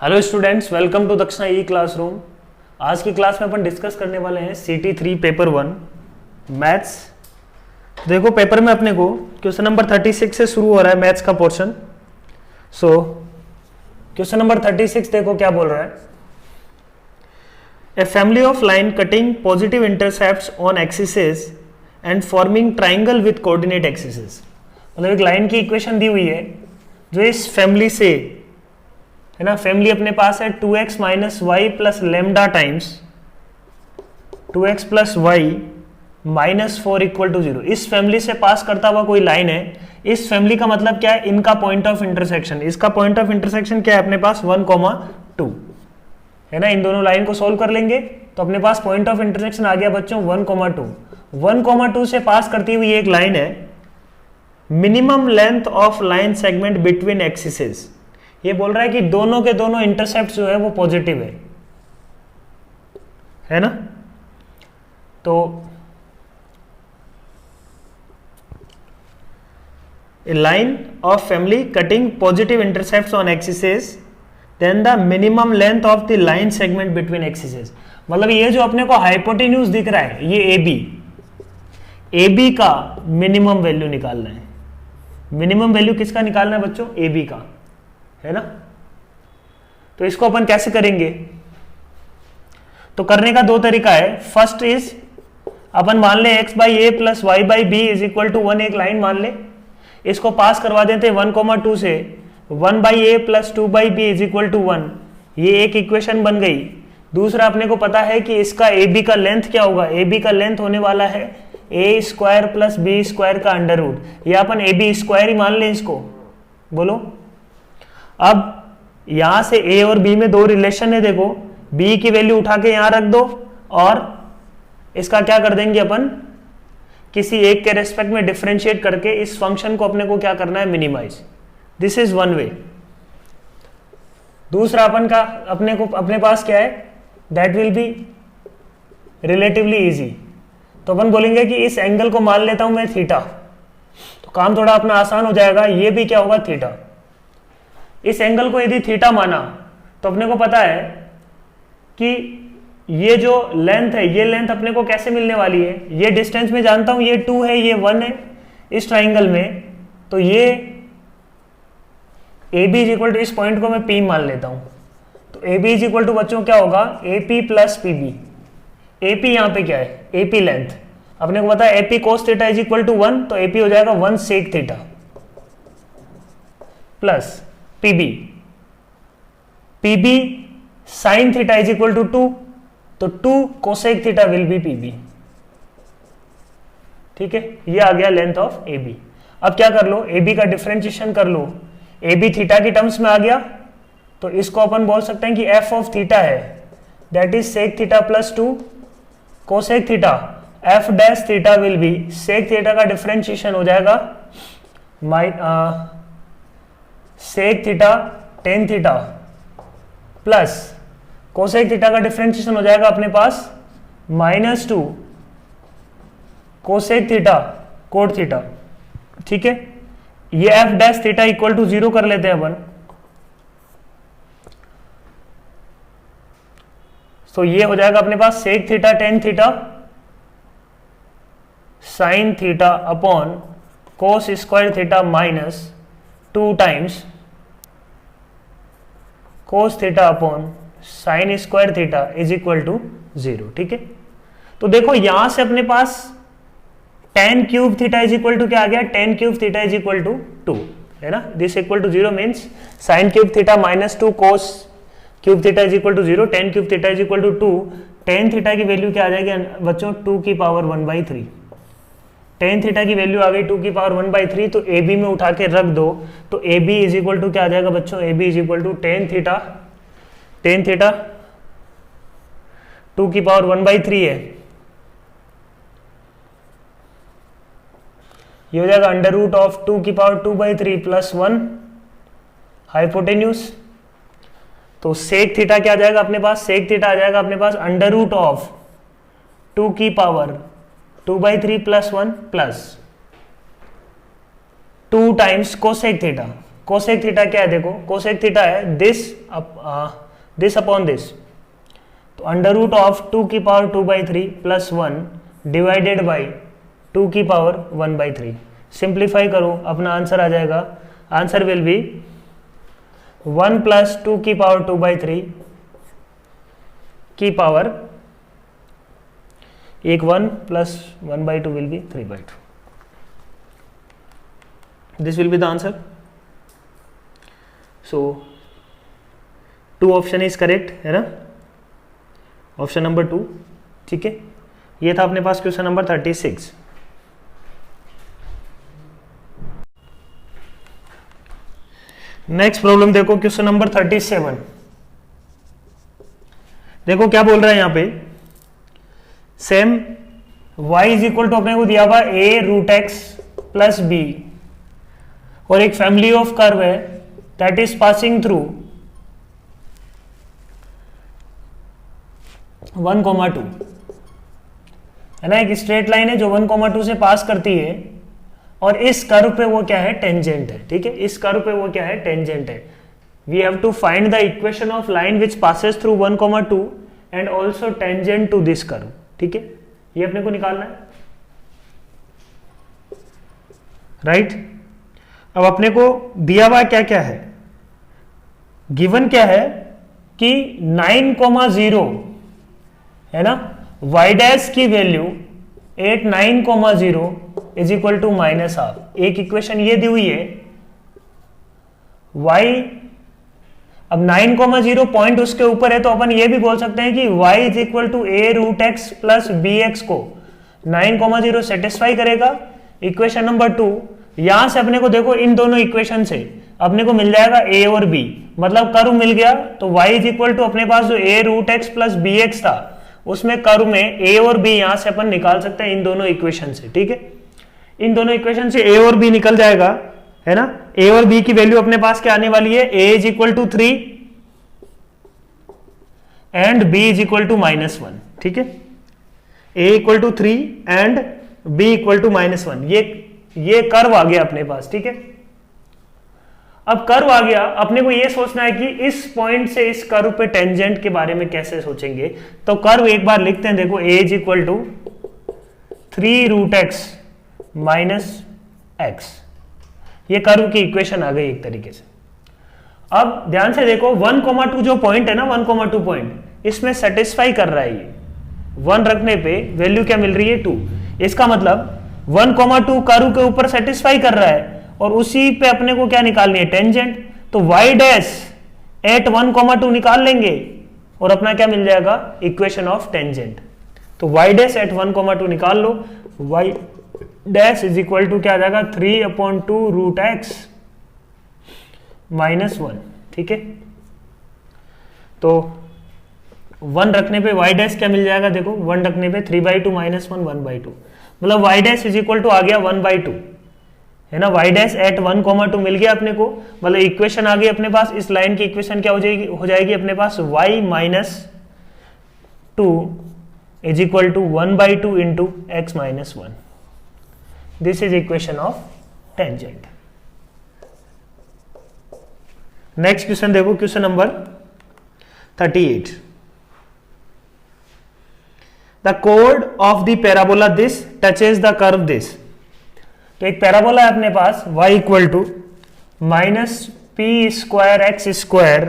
Hello students, welcome to दक्षिणा ई classroom. आज की क्लास में अपन डिस्कस करने वाले हैं CT3 पेपर 1 मैथ्स। देखो पेपर में अपने को क्वेश्चन नंबर 36 से शुरू हो रहा है मैथ्स का पोर्शन। सो क्वेश्चन नंबर 36 देखो क्या बोल रहा है। A family of line cutting positive intercepts on axes and forming triangle with coordinate axes. मतलब एक लाइन की इक्वेशन दी हुई है जो इस फैमिली से है ना। फैमिली अपने पास है 2x minus Y plus lambda times 2x plus Y minus 4 equal to 0। इस फैमिली से पास करता हुआ कोई लाइन है। इस फैमिली का मतलब क्या है? इनका पॉइंट ऑफ इंटरसेक्शन। इसका पॉइंट ऑफ इंटरसेक्शन क्या है अपने पास? 1,2 है ना। इन दोनों लाइन को सोल्व कर लेंगे तो अपने पास पॉइंट ऑफ इंटरसेक्शन आ गया बच्चों 1,2। 1,2 से पास करती हुई एक लाइन है। Minimum length of line segment between axes. ये बोल रहा है कि दोनों के दोनों इंटरसेप्ट जो है वो पॉजिटिव है ना। तो a line of family cutting positive intercepts on axes, then the minimum length of the line segment between axes। मतलब ये जो अपने को हाइपोटेन्यूज दिख रहा है ये AB का मिनिमम वैल्यू निकालना है। मिनिमम वैल्यू किसका निकालना है बच्चों? AB का, है ना। तो इसको अपन कैसे करेंगे? तो करने का दो तरीका है। फर्स्ट इज अपन मान ले x by A plus Y by B is equal to 1 एक लाइन मान ले। इसको पास करवा देते 1,2 से 1 by A plus 2 by B is equal to 1। ये एक इक्वेशन बन गई। दूसरा अपने को पता है कि इसका AB का लेंथ क्या होगा? AB का लेंथ होने वाला है ए स्क्वायर प्लस बी स्क्वायर का अंडर रूट। या अपन AB स्क्वायर ही मान ले इसको। बोलो अब यहां से A और B में दो रिलेशन है। देखो B की वैल्यू उठा के यहां रख दो और इसका क्या कर देंगे अपन? किसी एक के रेस्पेक्ट में डिफरेंशिएट करके इस फंक्शन को अपने को क्या करना है? Minimise. This is one way. दूसरा अपन का अपने पास क्या है? That will be relatively easy. तो अपन बोलेंगे कि इस एंगल को मान लेता हूं मैं थीटा। तो काम थोड़ा अपना आसान हो जाएगा। ये भी क्या होगा? थीटा। इस एंगल को यदि थीटा माना तो अपने को पता है कि ये जो लेंथ है ये लेंथ अपने को कैसे मिलने वाली है? ये डिस्टेंस में जानता हूं ये 2 है, ये 1 है इस ट्राइंगल में। तो ये AB इज इक्वल टू, इस पॉइंट को मैं P मान लेता हूं। तो AB इज इक्वल टू बच्चों क्या होगा? AP plus PB। AP यहां पे क्या है? AP length. अपने को पता है AP cos theta is equal to 1, तो AP हो जाएगा 1 sec theta plus PB sin theta is equal to 2, तो 2 cosec theta will be PB। ठीक है, ये आ गया लेंथ ऑफ AB। अब क्या कर लो? AB का डिफरेंशिएशन कर लो। AB थीटा की टर्म्स में आ गया तो इसको अपन बोल सकते हैं कि f ऑफ थीटा है, that is sec theta plus 2 cosec theta. f dash theta will be sec theta का डिफरेंशिएशन हो जाएगा sec theta tan theta plus cosec theta का डिफरेंशिएशन हो जाएगा अपने पास -2 कोसेक थीटा कोट थीटा। ठीक है, ये f dash theta equal to 0 कर लेते हैं अपन। तो ये हो जाएगा अपने पास sec theta tan theta sine theta upon cos square theta minus 2 times cos theta upon sine square theta is equal to 0। ठीक है, तो देखो यहां से अपने पास tan cube theta is equal to क्या आ गया? tan cube theta is equal to 2 है ना। This equal to 0 means sine cube theta minus 2 cos cube theta is equal to 0, tan cube theta is equal to 2। tan theta की value क्या आ जाएगी बच्चों? 2 की पावर 1/3। tan थीटा की value आ गई 2 की पावर 1/3। तो AB में उठा के रख दो तो AB इज इक्वल टू क्या आ जाएगा बच्चों? AB is equal to tan theta 2 की पावर 1/3 है। ये हो जाएगा अंडर रूट ऑफ 2 की पावर 2/3 प्लस 1 हाइपोटेन्यूज। तो सेक थीटा क्या आ जाएगा अपने पास? सेक थीटा आ जाएगा अपने पास अंडर रूट ऑफ 2 की power 2/3 plus 1 plus 2 times cosec theta. Cosec theta क्या है, देखो कोसेक थीटा है दिस अपॉन दिस, तो अंडर रूट ऑफ 2 की पावर 2/3 प्लस 1 डिवाइडेड बाई 2 की पावर 1/3। सिंप्लीफाई करो, अपना आंसर आ जाएगा, आंसर विल बी 1 प्लस 2 की पावर 2/3 की power 1 plus 1/2 will be 3/2। This will be the answer. So 2 option is correct है ना, ऑप्शन नंबर 2, ठीक है। ये था अपने पास क्वेश्चन नंबर 36। नेक्स्ट प्रॉब्लम देखो, क्वेश्चन नंबर 37। देखो क्या बोल रहा है यहां पे, same y is equal to अपने को दिया हुआ a√x प्लस b, और एक फैमिली ऑफ कर्व है दैट इज पासिंग थ्रू 1,2 है ना, एक स्ट्रेट लाइन है जो 1,2 से पास करती है, और इस कर्व पे वो क्या है, टेंजेंट है, ठीक है, इस कर्व पे वो क्या है, टेंजेंट है। We have to find the equation of line which passes through 1,2 and also tangent to this curve, ठीक है, ये अपने को निकालना है, राइट। अब अपने को दिया हुआ क्या क्या है, गिवन क्या है कि 9,0 है ना, y डैश की वैल्यू 8 9,0 इज इक्वल टू -12। एक इक्वेशन ये दी हुई है y, अब 9,0 पॉइंट उसके ऊपर है, तो अपन ये भी बोल सकते हैं कि y is equal to a√x plus bx को 9,0 सेटिस्फाई करेगा। इक्वेशन नंबर 2, यहां से अपने को देखो इन दोनों इक्वेशन से अपने को मिल जाएगा a और b, मतलब कर्व मिल गया, तो y इज इक्वल टू अपने पास जो a√x प्लस bx था उसमें कर्व में a और b यहां से अपन निकाल सकते हैं इन दोनों इक्वेशन से, ठीक है। इन दोनों इक्वेशन से a और b निकल जाएगा, है ना। a और b की वैल्यू अपने पास क्या आने वाली है, a is equal to 3 and b is equal to -1, ठीक है। a equal to 3 and b equal to -1, ये कर्व आ गया अपने पास, ठीक है। अब कर्व आ गया, अपने को ये सोचना है कि इस पॉइंट से इस कर्व पे टेंजेंट के बारे में कैसे सोचेंगे। तो कर्व एक बार लिखते हैं, देखो a is equal to 3√x minus x, ये कर्व की इक्वेशन आ गई एक तरीके से। अब ध्यान से देखो 1,2 जो पॉइंट है ना, 1,2 पॉइंट, इसमें सेटिस्फाई कर रहा है ये, 1 रखने पे वैल्यू क्या मिल रही है, 2। इसका मतलब 1,2 कर्व के ऊपर सेटिस्फाई कर रहा है, और उसी पे अपने को क्या निकालनी है, टेंजेंट। तो y डैश एट 1,2 निकाल लेंगे और अपना क्या मिल जाएगा, इक्वेशन ऑफ टेंजेंट। तो y डैश एट 1,2 निकाल लो, y dash is equal to क्या आ जाएगा, 3/2√x -1, ठीक है। तो 1 रखने पे y डैश क्या मिल जाएगा, देखो 1 रखने पे 3/2 -1 1/2, मतलब y dash is equal to आ गया 1/2, है ना। y डैश एट 1,2 मिल गया अपने को, मतलब इक्वेशन आ गई अपने पास। इस लाइन की इक्वेशन क्या हो जाएगी अपने पास, y -2 is equal to 1/2 into x -1। This is equation of tangent. Next question देखो, क्वेश्चन नंबर 38। द कोड of the parabola this touches the curve this. तो एक पैराबोला है अपने पास y equal to -p²x²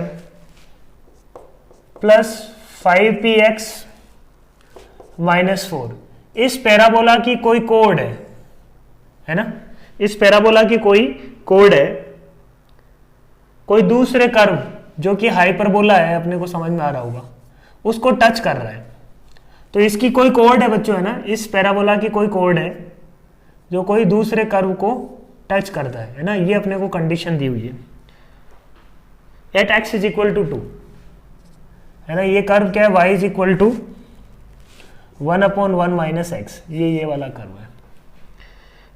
plus 5px -4। इस parabola की कोई कोड है ना, इस पैराबोला की कोई कोड है, कोई दूसरे कर्व जो कि हाइपरबोला है, अपने को समझ में आ रहा होगा, उसको टच कर रहा है। तो इसकी कोई कोड है बच्चों, है ना, इस पैराबोला की कोई कोड है जो कोई दूसरे कर्व को टच करता है ना। ये अपने को कंडीशन दी हुई है, at x is equal to 2, है ना। ये कर्व क्या है, y is equal to 1/1 minus X, ये वाला कर्व है।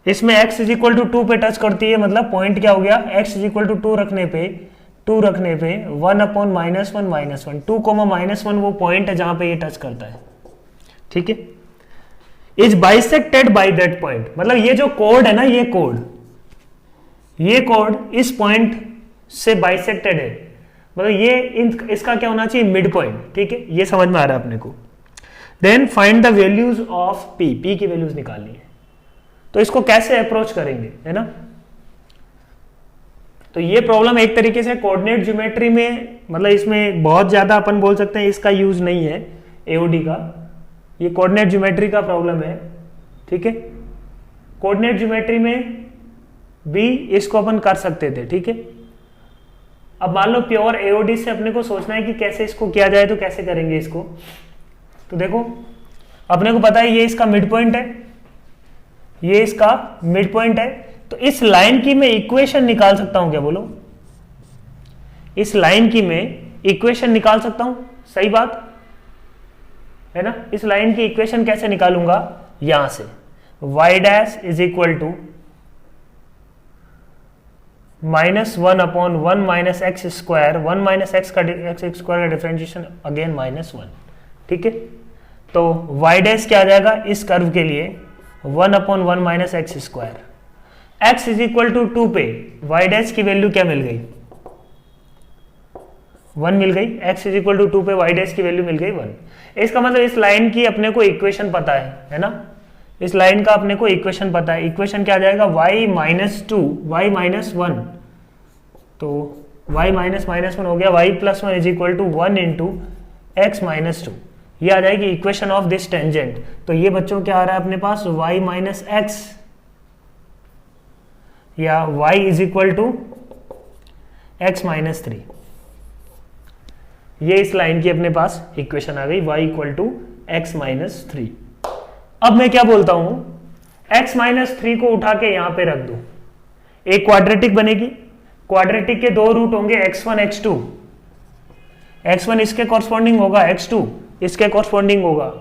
इसमें x इज इक्वल टू 2 पे टच करती है, मतलब पॉइंट क्या हो गया, x इज इक्वल टू 2 रखने पे 1/-1 -1 2, -1 वो पॉइंट है जहां पे ये टच करता है, ठीक है। Is bisected by that point, मतलब ये जो कोड है ना, ये कोड इस पॉइंट से बाइसेक्टेड है, मतलब ये इसका क्या होना चाहिए, मिड पॉइंट, ठीक है, ये समझ में आ रहा है अपने को। Then find the values of P, P की वैल्यूज निकालनी है, तो इसको कैसे अप्रोच करेंगे, है ना। तो ये प्रॉब्लम एक तरीके से कोऑर्डिनेट ज्योमेट्री में, मतलब इसमें बहुत ज्यादा अपन बोल सकते हैं इसका यूज नहीं है एओडी का, ये कोऑर्डिनेट ज्योमेट्री का प्रॉब्लम है, ठीक है। कोऑर्डिनेट ज्योमेट्री में भी इसको अपन कर सकते थे, ठीक है। अब मान लो प्योर एओडी से अपने को सोचना है कि कैसे इसको किया जाए, तो कैसे करेंगे इसको। तो देखो अपने को पता है ये इसका मिड पॉइंट है, ये इसका मिड पॉइंट है, तो इस लाइन की मैं इक्वेशन निकाल सकता हूं क्या, बोलो, इस लाइन की मैं इक्वेशन निकाल सकता हूं, सही बात है ना। इस लाइन की इक्वेशन कैसे निकालूंगा, यहां से y dash is equal to -1/1 minus x square, 1 minus x square का डिफरेंशिएशन अगेन -1, ठीक है। तो y डैश क्या आ जाएगा इस कर्व के लिए 1/1 minus x square, x is equal to 2 पे y डैश की वैल्यू क्या मिल गई, 1 मिल गई, x इज इक्वल टू 2 पे y डैश की वैल्यू मिल गई 1। इसका मतलब इस लाइन की अपने को इक्वेशन पता है ना, इस लाइन का अपने को इक्वेशन पता है। इक्वेशन क्या आ जाएगा, y माइनस 2 y माइनस 1, तो y माइनस -1 हो गया, y plus 1 is equal to 1 into x minus 2, ये आ जाएगी इक्वेशन ऑफ दिस टेंजेंट। तो ये बच्चों क्या आ रहा है अपने पास, y माइनस एक्स या y is equal to X minus 3, ये इस लाइन की अपने पास इक्वेशन आ गई, y equal to X minus 3। अब मैं क्या बोलता हूं, x माइनस 3 को उठा के यहां पे रख दो, एक क्वाड्रेटिक बनेगी, क्वाड्रेटिक के दो रूट होंगे x1 x2, x1 इसके कॉरस्पॉन्डिंग होगा, x2 इसके कॉरस्पॉन्डिंग होगा।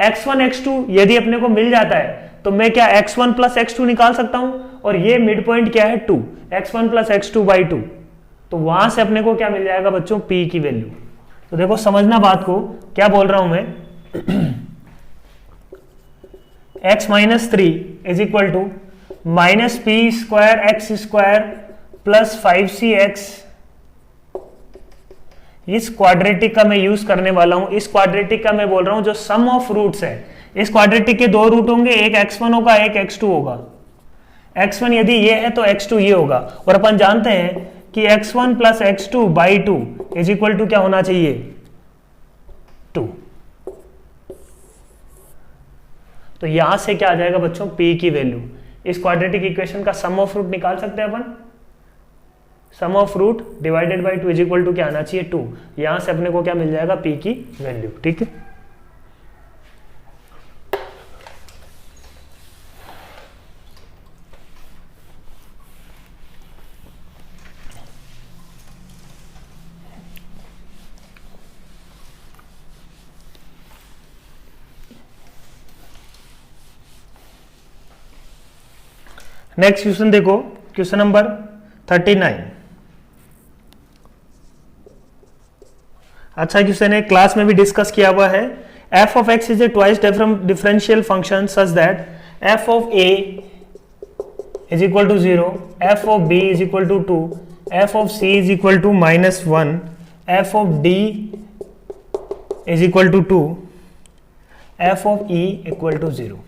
x1 x2 यदि अपने को मिल जाता है तो मैं क्या x1 प्लस x2 निकाल सकता हूं, और ये मिड पॉइंट क्या है 2, x1 प्लस x2 बाई 2, तो वहां से अपने को क्या मिल जाएगा बच्चों, p की वैल्यू। तो देखो समझना बात को, क्या बोल रहा हूं मैं x minus 3 is equal to minus P square X square plus 5cx, इस क्वाड्रेटिक का मैं यूज करने वाला हूं। इस क्वाड्रेटिक का मैं बोल रहा हूं जो सम ऑफ रूट्स है, इस क्वाड्रेटिक के दो रूट होंगे, एक x1 होगा एक x2 होगा। x1 यदि ये है तो x2 ये होगा, और अपन जानते हैं कि x1 plus x2 by 2 is equal to क्या होना चाहिए, 2। तो यहां से क्या आ जाएगा बच्चों, p की वैल्यू। इस क्वाड्रेटिक इक्वेशन का सम ऑफ रूट निकाल सकते हैं अपन, sum of root divided by 2 is equal to क्या आना चाहिए, 2। यहां से अपने को क्या मिल जाएगा, p की वैल्यू, ठीक है। नेक्स्ट क्वेश्चन देखो, क्वेश्चन नंबर 39। अच्छा क्वेश्चन है, क्लास में भी डिस्कस किया हुआ है। f of x is a twice differential function such that f of a is equal to 0, f of b is equal to 2, f of c is equal to -1, f of d is equal to 2, f of e equal to 0।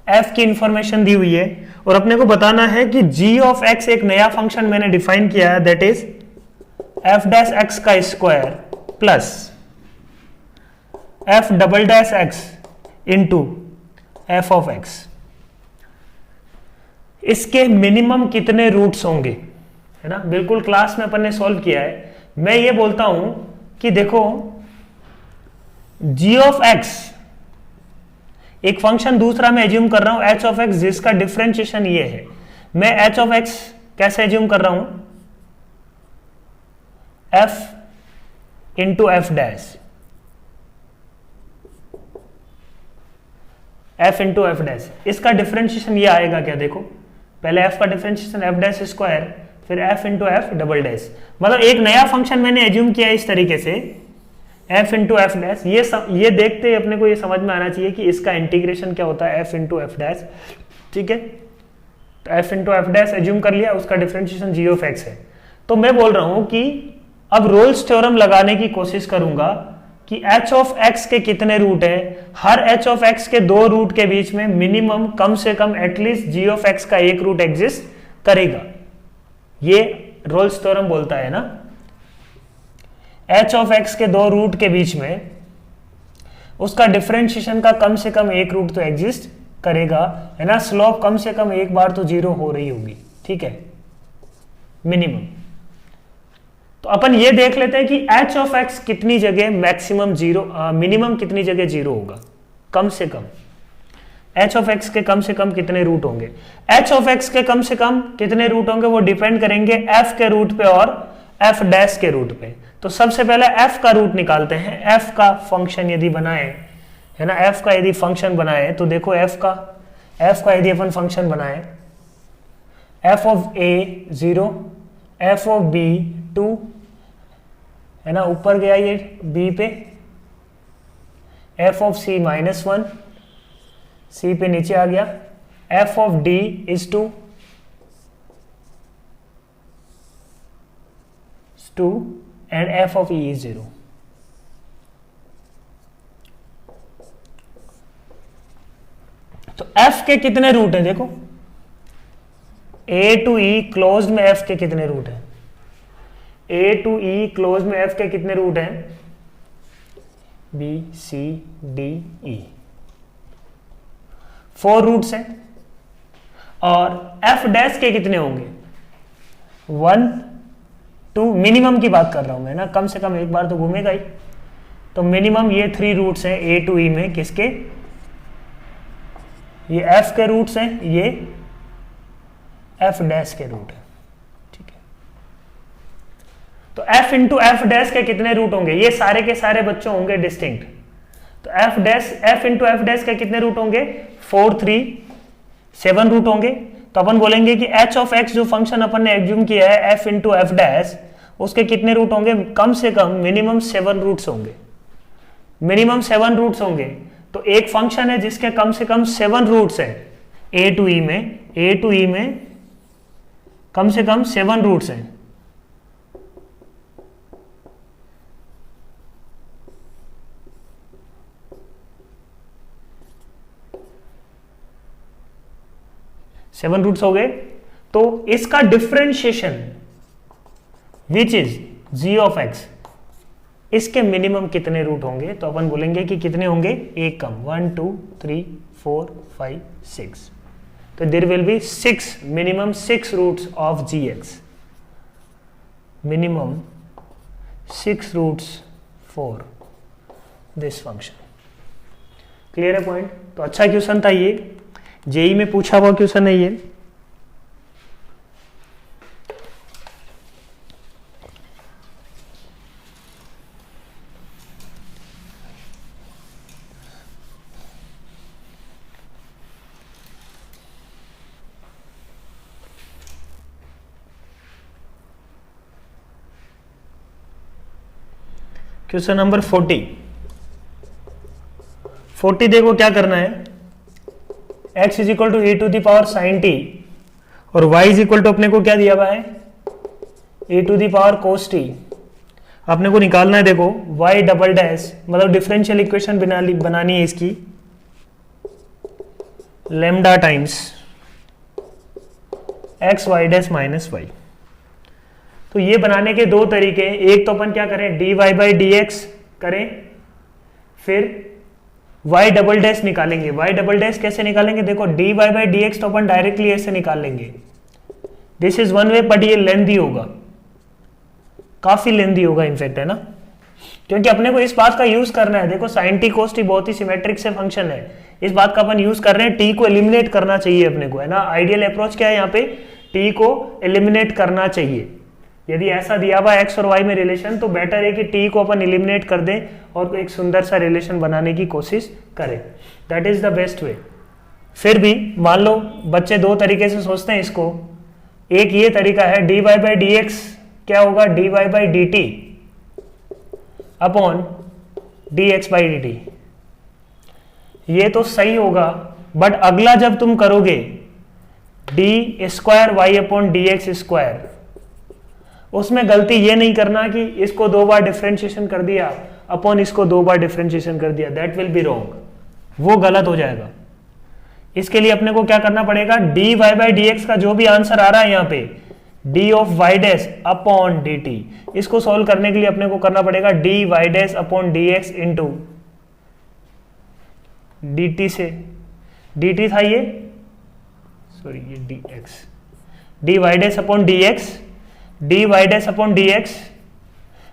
f की information दी हुई है और अपने को बताना है कि g of x एक नया फंक्शन मैंने डिफाइन किया है, that is f dash x का square plus f double dash x into f of x। इसके मिनिमम कितने रूट्स होंगे, है ना, बिल्कुल क्लास में अपन ने सॉल्व किया है। मैं ये बोलता हूं कि देखो g ऑफ x एक फंक्शन दूसरा मैं एज्यूम कर रहा हूं h ऑफ x, जिसका डिफरेंशिएशन ये है। मैं h ऑफ x कैसे एज्यूम कर रहा हूं, f into F dash, f into F dash. इसका डिफरेंशिएशन ये आएगा क्या, देखो पहले f का डिफरेंशिएशन f डैश स्क्वायर, फिर f into F double dash. मतलब एक नया फंक्शन मैंने एज्यूम किया इस तरीके से, f इंटू एफ डैश। ये देखते अपने को ये समझ में आना चाहिए कि इसका इंटीग्रेशन क्या होता है, f इंटू एफ डैश, ठीक है। तो f into F dash assume कर लिया, उसका डिफरेंशिएशन g ऑफ x है। तो मैं बोल रहा हूं कि अब रोल्स थ्योरम लगाने की कोशिश करूंगा कि h ऑफ x के कितने रूट है, हर h ऑफ x के दो रूट के बीच में मिनिमम कम से कम एटलीस्ट g ऑफ x का एक रूट एग्जिस्ट करेगा। ये रोल्स थ्योरम बोलता है ना, h ऑफ x के दो रूट के बीच में उसका डिफरेंशिएशन का कम से कम एक रूट तो एग्जिस्ट करेगा, है ना। स्लोप कम से कम एक बार तो जीरो हो रही होगी, ठीक है, मिनिमम। तो अपन ये देख लेते हैं कि h ऑफ x कितनी जगह मैक्सिमम जीरो, मिनिमम कितनी जगह जीरो होगा, कम से कम h ऑफ x के कम से कम कितने रूट होंगे। h ऑफ x के कम से कम कितने रूट होंगे वो डिपेंड करेंगे f के रूट पे और f डैश के रूट पे। तो सबसे पहले f का रूट निकालते हैं। f का फंक्शन यदि बनाए, है ना, f का यदि फंक्शन बनाए तो देखो f का यदि अपन फंक्शन बनाए, f of a 0, f of b 2, है ना, ऊपर गया ये b पे, f ऑफ c -1, c पे नीचे आ गया, f of d is 2 and f of e is 0। तो f के कितने रूट हैं देखो, a टू e क्लोज में f के कितने रूट हैं, a टू e क्लोज में f के कितने रूट हैं, b c d e, 4 roots हैं। और f डैश के कितने होंगे, 1 2, मिनिमम की बात कर रहा हूं मैं ना, कम से कम एक बार तो घूमेगा ही। तो मिनिमम ये 3 रूट्स हैं a टू e में, किसके, ये f के रूट्स हैं, ये f डैश के रूट है, ठीक है। तो f इंटू एफ डैश के कितने रूट होंगे, ये सारे के सारे बच्चों होंगे डिस्टिंक्ट। तो f इंटू एफ डैश के कितने रूट होंगे, 4 3 7 रूट होंगे। तो अपन बोलेंगे कि h ऑफ x जो फंक्शन अपन ने एज्यूम किया है f इंटू एफ डैश, उसके कितने रूट होंगे, कम से कम मिनिमम 7 रूट्स होंगे, मिनिमम 7 रूट्स होंगे। तो एक फंक्शन है जिसके कम से कम 7 रूट्स है, a टू e में कम से कम 7 रूट्स हैं। सेवन रूट्स हो गए। तो इसका differentiation which is g of x, इसके मिनिमम कितने रूट होंगे, तो अपन बोलेंगे कि कितने होंगे, एक कम, 1 2 3 4 5 6। तो there will be 6, minimum 6 roots of gx, minimum 6 roots for this function. Clear है पॉइंट। तो अच्छा क्वेश्चन था ये, जेई में पूछा हुआ क्वेश्चन है ये। क्वेश्चन नंबर 40 देखो क्या करना है, x is equal to a to the power sine t और y इज इक्वल टू अपने को क्या दिया हुआ है, a to the power cos t. अपने को निकालना है देखो y डबल डैश, मतलब डिफरेंशियल इक्वेशन बनानी है इसकी, lambda times x y dash minus y. तो ये बनाने के दो तरीके, एक तो अपन क्या करें, dy बाई डी एक्स करें, फिर y डबल डैश निकालेंगे। y डबल डैश कैसे निकालेंगे, देखो dy बाई डी एक्स तो अपन डायरेक्टली ऐसे निकाल लेंगे, this is one way, but ये लेंथी होगा, काफी लेंथी होगा इनफैक्ट, है ना, क्योंकि अपने को इस बात का यूज करना है। देखो साइन टी कोस टी बहुत ही सिमेट्रिक से फंक्शन है, इस बात का अपन यूज कर रहे हैं, टी को एलिमिनेट करना चाहिए अपने को, है ना। आइडियल अप्रोच क्या है यहाँ पे, टी को एलिमिनेट करना चाहिए। यदि ऐसा दिया हुआ एक्स और वाई में रिलेशन, तो बेटर है कि टी को अपन एलिमिनेट कर दें और एक सुंदर सा रिलेशन बनाने की कोशिश करें, that is the best way. फिर भी मान लो बच्चे दो तरीके से सोचते हैं इसको, एक ये तरीका है dy बाई डी एक्स क्या होगा, dy by D T upon D X by D T, ये तो सही होगा। बट अगला जब तुम करोगे D square Y upon D X square, उसमें गलती ये नहीं करना कि इसको 2 बार डिफरेंशिएशन कर दिया अपॉन इसको 2 बार डिफरेंशिएशन कर दिया, दैट विल बी रॉन्ग, वो गलत हो जाएगा। इसके लिए अपने को क्या करना पड़ेगा, dy बाई डी एक्स का जो भी आंसर आ रहा है यहाँ पे D of Y dash upon D T, इसको सॉल्व करने के लिए अपने को करना पड़ेगा D Y dash upon D X into D T से, डी टी था ये, सॉरी ये D X, D Y dash upon D X, D Y dash upon D X,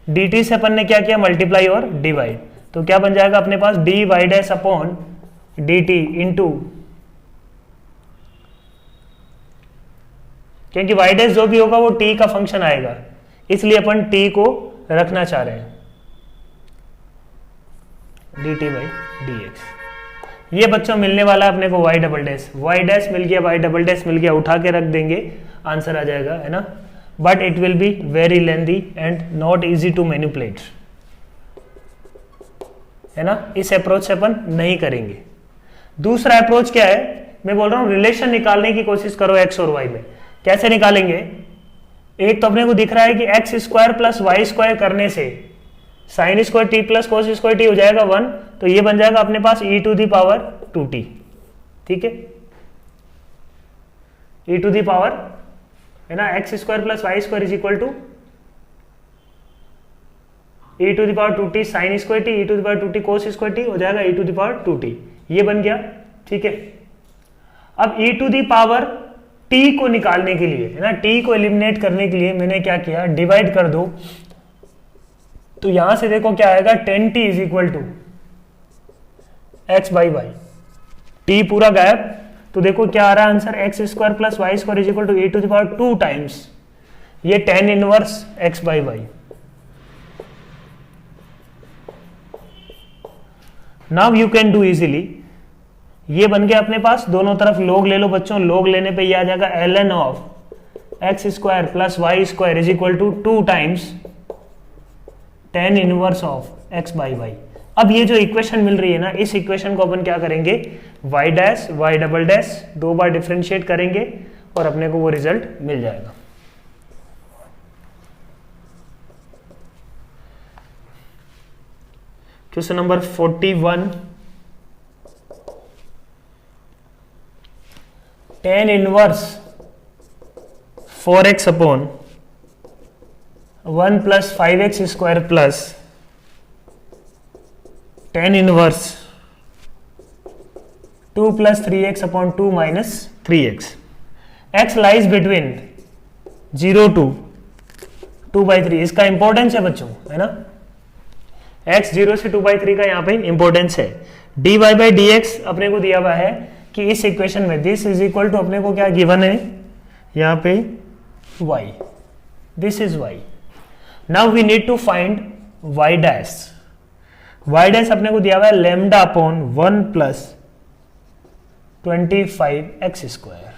D T से अपन ने क्या किया मल्टीप्लाई और डिवाइड, तो क्या बन जाएगा अपने पास d Y dash upon D t into, क्योंकि वाई डैश जो भी होगा वो टी का फंक्शन आएगा, इसलिए अपन टी को रखना चाह रहे हैं, d t by d x. ये बच्चों मिलने वाला है अपने को y double dash, y dash मिल गया, वाई डबल डैश मिल गया, उठा के रख देंगे आंसर आ जाएगा, है ना, but it will be very lengthy and not easy to manipulate, है ना, इस अप्रोच से अपन नहीं करेंगे। दूसरा अप्रोच क्या है, मैं बोल रहा हूं रिलेशन निकालने की कोशिश करो एक्स और वाई में। कैसे निकालेंगे, एक तो अपने को दिख रहा है कि X square plus Y square करने से sine square T plus cos square T हो जाएगा 1, तो ये बन जाएगा अपने पास e to the power 2t, ठीक है, e टू दी पावर, है ना, X square plus Y square is equal to e to the power 2t sine square T, e to the power 2t cos square T हो जाएगा e to the power 2t, ये बन गया, ठीक है। अब e to the power t को निकालने के लिए, है ना, t को एलिमिनेट करने के लिए मैंने क्या किया, डिवाइड कर दो, तो यहां से देखो क्या आएगा 10t is equal to x by y, t पूरा गायब, तो देखो क्या आ रहा है answer, x square plus Y square is equal to a to the power 2 times ये tan inverse x by y. Now you can do easily, ये बन गया अपने पास, दोनों तरफ log ले लो बच्चों, log लेने पे ये आ जाएगा ln of x square plus Y square is equal to 2 times tan inverse of x by y. अब ये जो इक्वेशन मिल रही है ना, इस इक्वेशन को अपन क्या करेंगे, y dash y double dash 2 बार डिफरेंशिएट करेंगे और अपने को वो रिजल्ट मिल जाएगा। Question number 41, tan inverse 4x upon 1 plus 5x स्क्वायर plus tan inverse 2 plus 3x upon 2 minus 3x, x lies between 0 to 2/3, इसका इंपॉर्टेंस है बच्चों, है ना, x 0 से 2/3 का यहाँ पे इंपॉर्टेंस है। dy बाई डी एक्स अपने को दिया हुआ है कि इस इक्वेशन में दिस इज इक्वल टू अपने को क्या गिवन है यहाँ पे y, this is y। Now we need to find y dash, y dash अपने को दिया हुआ है lambda upon 1 plus 25x square.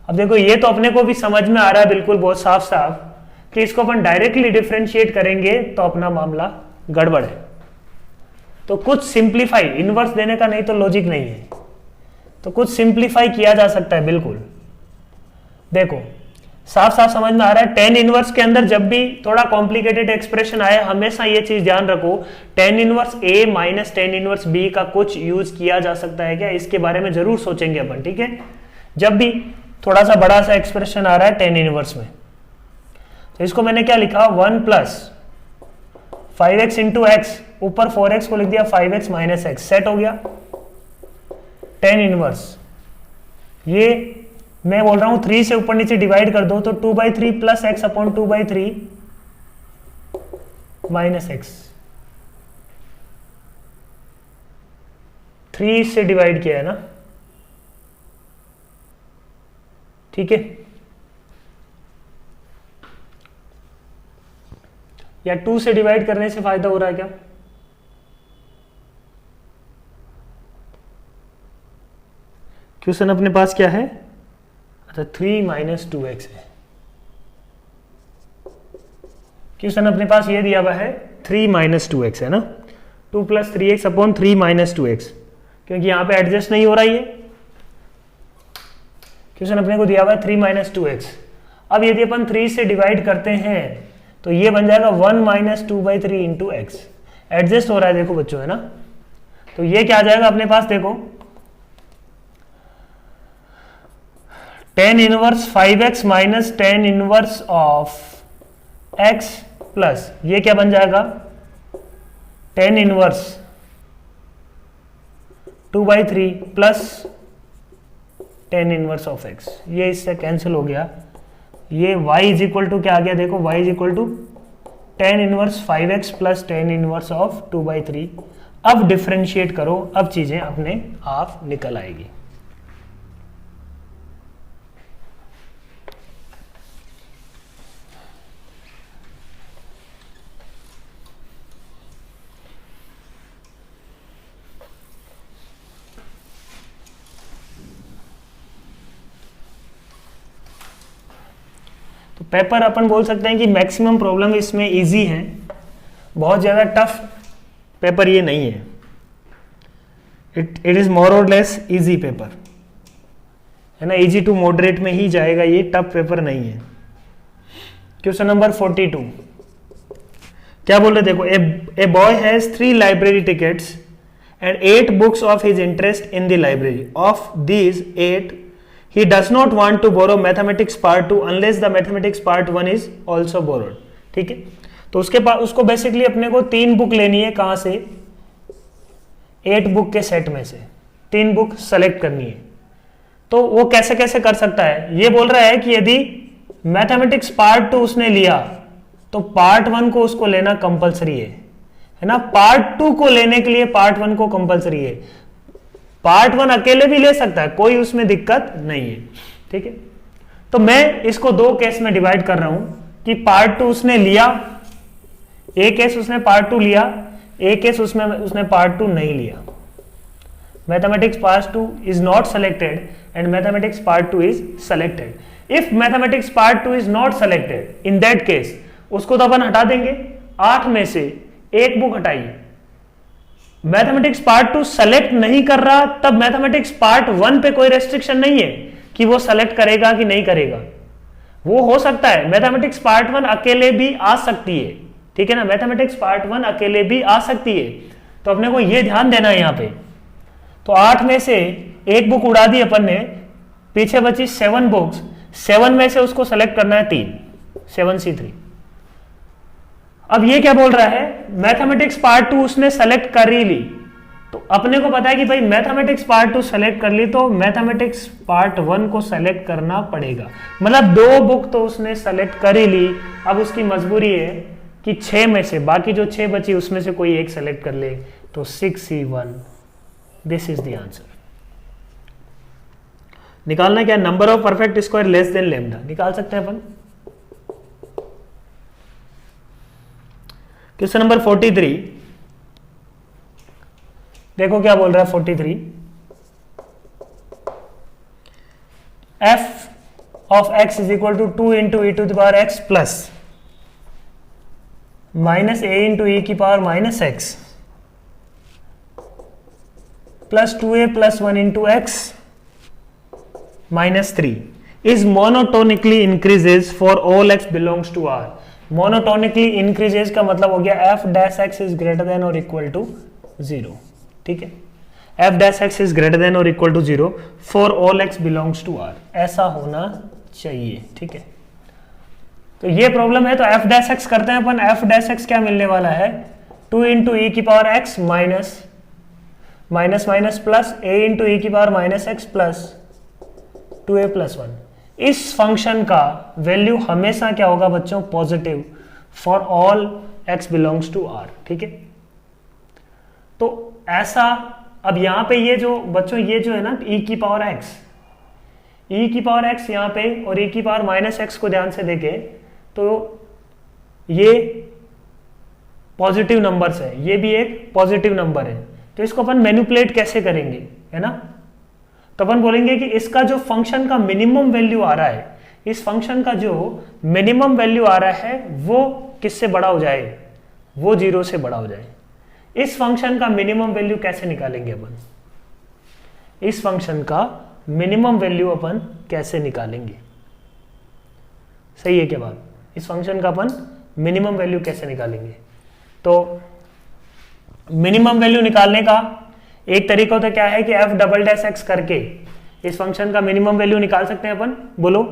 अब देखो ये तो अपने को भी समझ में आ रहा है बिल्कुल बहुत साफ साफ कि इसको अपन डायरेक्टली डिफरेंशिएट करेंगे तो अपना मामला गड़बड़ है, तो कुछ सिंप्लीफाई, इनवर्स देने का नहीं तो लॉजिक नहीं है, तो कुछ सिंप्लीफाई किया जा सकता है बिल्कुल। देखो साफ साफ समझ में आ रहा है, tan इनवर्स के अंदर जब भी थोड़ा कॉम्प्लिकेटेड एक्सप्रेशन आए हमेशा ये चीज ध्यान रखो, tan inverse a minus tan inverse b का कुछ यूज किया जा सकता है क्या, इसके बारे में जरूर सोचेंगे अपन, ठीक है। जब भी थोड़ा सा बड़ा सा एक्सप्रेशन आ रहा है tan इनवर्स में, तो इसको मैंने क्या लिखा 1 प्लस 5x इंटू एक्स, ऊपर 4x को लिख दिया 5x माइनस एक्स, सेट हो गया tan इनवर्स। ये मैं बोल रहा हूं 3 से ऊपर नीचे डिवाइड कर दो तो 2/3 plus x upon 2/3 minus x, 3 से डिवाइड किया है ना, ठीक है, या 2 से डिवाइड करने से फायदा हो रहा है क्या, क्वेश्चन अपने पास क्या है, अच्छा 3 माइनस 2x है, क्वेश्चन अपने पास ये दिया हुआ है 3 माइनस 2x है ना, 2 plus 3x upon 3 minus 2x, क्योंकि यहां पे एडजस्ट नहीं हो रहा है, ये क्वेश्चन अपने को दिया हुआ है 3 माइनस 2x। अब यदि अपन 3 से डिवाइड करते हैं तो ये बन जाएगा 1 माइनस 2/3 इंटू एक्स। एडजस्ट हो रहा है देखो बच्चों, है ना। तो ये क्या आ जाएगा अपने पास, देखो tan inverse 5x minus tan inverse of x plus ये क्या बन जाएगा tan inverse 2/3 plus tan inverse of x। ये इससे कैंसिल हो गया। ये y इज इक्वल टू क्या आ गया, देखो y is equal to tan inverse 5x plus tan inverse of 2/3। अब डिफरेंशिएट करो, अब चीजें अपने आप निकल आएगी। तो पेपर अपन बोल सकते हैं कि मैक्सिमम प्रॉब्लम इसमें इजी है, बहुत ज़्यादा टफ पेपर ये नहीं है। इट इज मोर और लेस इजी पेपर, है ना, इजी टू मॉडरेट में ही जाएगा, ये टफ पेपर नहीं है। क्वेश्चन नंबर 42 क्या बोल रहे, देखो a boy has 3 library tickets and 8 books of his interest in the library. Of these 8 he does not want to borrow mathematics part 2 unless the mathematics part 1 is also borrowed। ठीक है, तो उसके पास उसको basically अपने को 3 book लेनी है, कहां से, 8 बुक के सेट में से 3 बुक सेलेक्ट करनी है। तो वो कैसे कैसे कर सकता है, ये बोल रहा है कि यदि मैथमेटिक्स पार्ट 2 उसने लिया तो पार्ट 1 को उसको लेना कंपलसरी है ना। पार्ट 2 को लेने के लिए पार्ट 1 को कंपलसरी है, पार्ट 1 अकेले भी ले सकता है, कोई उसमें दिक्कत नहीं है। ठीक है, तो मैं इसको 2 केस में डिवाइड कर रहा हूं कि पार्ट 2 उसने लिया, एक केस उसने पार्ट 2 लिया, एक केस उसमें उसने पार्ट 2 नहीं लिया। Mathematics part 2 is not selected and mathematics part 2 is selected. If mathematics part 2 is not selected, in that case उसको तो अपन हटा देंगे, 8 में से 1 बुक हटाइए। मैथमेटिक्स पार्ट 2 सेलेक्ट नहीं कर रहा, तब मैथमेटिक्स पार्ट 1 पे कोई रेस्ट्रिक्शन नहीं है कि वो सेलेक्ट करेगा कि नहीं करेगा, वो हो सकता है। मैथमेटिक्स पार्ट 1 अकेले भी आ सकती है, ठीक है ना, मैथमेटिक्स पार्ट 1 अकेले भी आ सकती है। तो अपने को ये ध्यान देना है यहाँ पे। तो 8 में से 1 बुक उड़ा दी अपन ने, पीछे बची 7 बुक्स, 7 में से उसको सेलेक्ट करना है 3, 7C3। अब ये क्या बोल रहा है, मैथमेटिक्स पार्ट 2 उसने सेलेक्ट कर ही ली, तो अपने को पता है कि भाई मैथमेटिक्स पार्ट 2 सेलेक्ट कर ली तो मैथमेटिक्स पार्ट 1 को सेलेक्ट करना पड़ेगा। मतलब 2 बुक तो उसने सेलेक्ट कर ही ली, अब उसकी मजबूरी है कि 6 में से बाकी जो 6 बची उसमें से कोई एक सेलेक्ट कर ले, तो 6C1, this is the answer. निकालना क्या, number of perfect square less than lambda, निकाल सकते हैं अपन। क्वेश्चन नंबर 43 देखो क्या बोल रहा है 43, f of x is equal to 2 into e to the power x plus minus a into e की power minus x plus 2a plus 1 into x minus 3 is monotonically increases for all x belongs to R। Monotonically increases का मतलब हो गया f dash x is greater than और equal to 0। ठीक है, f dash x is greater than और equal to 0 for all x belongs to R, ऐसा होना चाहिए। ठीक है, तो ये प्रॉब्लम है, तो f डैश x करते हैं अपन। f डैश x क्या मिलने वाला है, 2 इंटू ई की power x minus minus minus plus a into e की power minus x plus 2a plus 1। इस फंक्शन का वैल्यू हमेशा क्या होगा बच्चों, positive for all x belongs to R। ठीक है, तो ऐसा अब यहां पे ये जो बच्चों ये जो है ना e की पावर x यहां पे और e की पावर माइनस एक्स को ध्यान से देखें तो ये पॉजिटिव नंबर्स है, ये भी एक पॉजिटिव नंबर है। तो इसको अपन मैनिपुलेट कैसे करेंगे, है ना, तो अपन बोलेंगे कि इसका जो फंक्शन का मिनिमम वैल्यू आ रहा है, इस फंक्शन का जो मिनिमम वैल्यू आ रहा है वो किससे बड़ा हो जाए, वो 0 से बड़ा हो जाए। इस फंक्शन का मिनिमम वैल्यू कैसे निकालेंगे अपन, इस फंक्शन का मिनिमम वैल्यू अपन कैसे निकालेंगे, सही है क्या बात? इस फंक्शन का अपन मिनिमम वैल्यू कैसे निकालेंगे? तो मिनिमम वैल्यू निकालने का एक तरीका होता क्या है कि f डबल डैश एक्स करके इस फंक्शन का मिनिमम वैल्यू निकाल सकते हैं अपन, बोलो।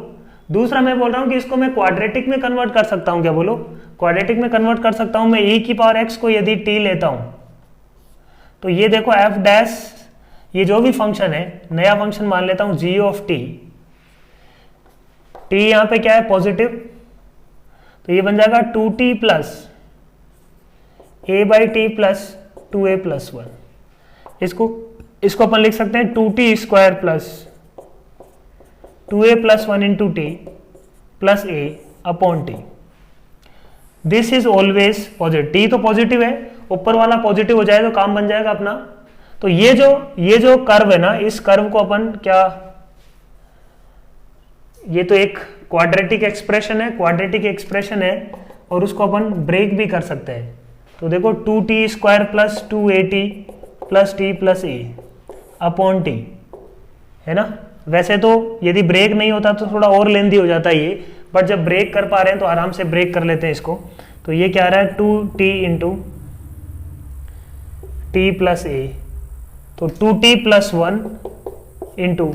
दूसरा मैं बोल रहा हूं कि इसको मैं क्वाड्रेटिक में कन्वर्ट कर सकता हूं, क्या बोलो? क्वाड्रेटिक में कन्वर्ट कर सकता हूं मैं e की पावर x को यदि t लेता हूं तो ये देखो f डैश, ये जो भी फंक्शन है, नया फंक्शन मान लेता हूं g ऑफ t, t यहां पे क्या है? पॉजिटिव, तो ये बन जाएगा 2t plus a by T plus 2a plus 1। इसको अपन लिख सकते हैं 2t square plus 2a plus 1 into t plus a upon T. This is always positive, T तो पॉजिटिव है, ऊपर वाला पॉजिटिव हो जाए तो काम बन जाएगा अपना। तो ये जो कर्व है ना, इस कर्व को अपन क्या, ये तो एक क्वाड्रेटिक एक्सप्रेशन है, क्वाड्रेटिक एक्सप्रेशन है और उसको अपन ब्रेक भी कर सकते हैं। तो देखो 2t square plus 2at plus t plus a upon t, है ना। वैसे तो यदि ब्रेक नहीं होता तो थोड़ा और लेंदी हो जाता है ये, बट जब ब्रेक कर पा रहे हैं तो आराम से ब्रेक कर लेते हैं इसको। तो ये क्या आ रहा है? 2t into t plus a, तो 2t plus 1 into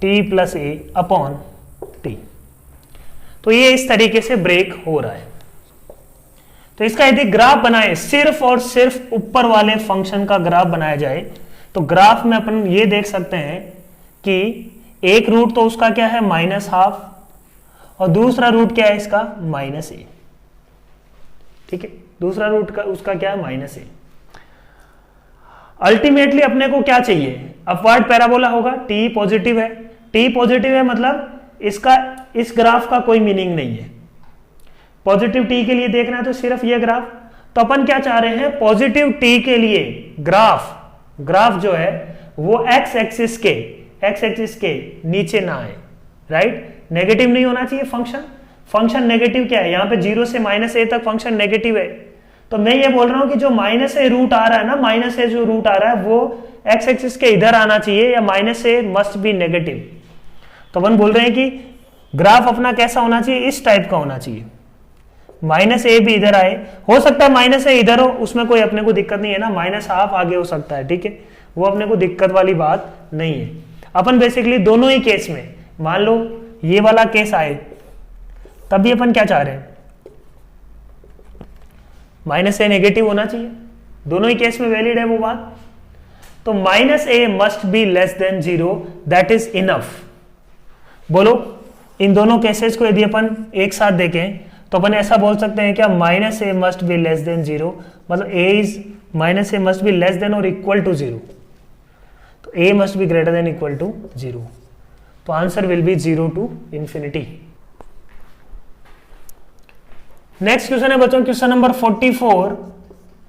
t plus a upon t. तो ये इस तरीके से ब्रेक हो रहा है। तो इसका यदि ग्राफ बनाए, सिर्फ और सिर्फ ऊपर वाले फंक्शन का ग्राफ बनाया जाए, तो ग्राफ में अपन ये देख सकते हैं कि एक रूट तो उसका क्या है? -½ और दूसरा रूट क्या है इसका? -a। ठीक है, दूसरा रूट का उसका क्या है? -a। अल्टीमेटली अपने को क्या चाहिए? अपवर्ड पैराबोला होगा, t पॉजिटिव है, t पॉजिटिव है मतलब इसका, इस ग्राफ का कोई मीनिंग नहीं है। पॉजिटिव t के लिए देखना है तो सिर्फ ये ग्राफ। तो अपन क्या चाह रहे हैं? पॉजिटिव t के लिए ग्राफ जो है वो x एक्सिस के नीचे ना आए, राइट। नेगेटिव नहीं होना चाहिए फंक्शन नेगेटिव क्या है? यहाँ पे 0 से -a तक फंक्शन नेगेटिव है। तो मैं ये बोल रहा हूं कि जो -a रूट आ रहा है ना, -a जो रूट आ रहा है वो x एक्सिस के इधर आना चाहिए, या -a मस्ट बी नेगेटिव। तो अपन बोल रहे हैं कि ग्राफ अपना कैसा होना चाहिए? इस टाइप का होना चाहिए, -a भी इधर आए, हो सकता है -a इधर हो, उसमें कोई अपने को दिक्कत नहीं है ना, -½ आगे हो सकता है, ठीक है, वो अपने को दिक्कत वाली बात नहीं है। अपन बेसिकली दोनों ही केस में, मान लो ये वाला केस आए तब भी अपन क्या चाह रहे हैं? -a नेगेटिव होना चाहिए, दोनों ही केस में वैलिड है वो बात। तो -a must be less than 0, that is enough. बोलो, इन दोनों केसेस को यदि अपन एक साथ देखें तो अपन ऐसा बोल सकते हैं क्या? -a must be less than 0, मतलब -a must be less than और इक्वल टू 0, तो a must be greater than equal to 0। तो answer will be 0 to infinity। Next question है बच्चों, क्वेश्चन नंबर 44।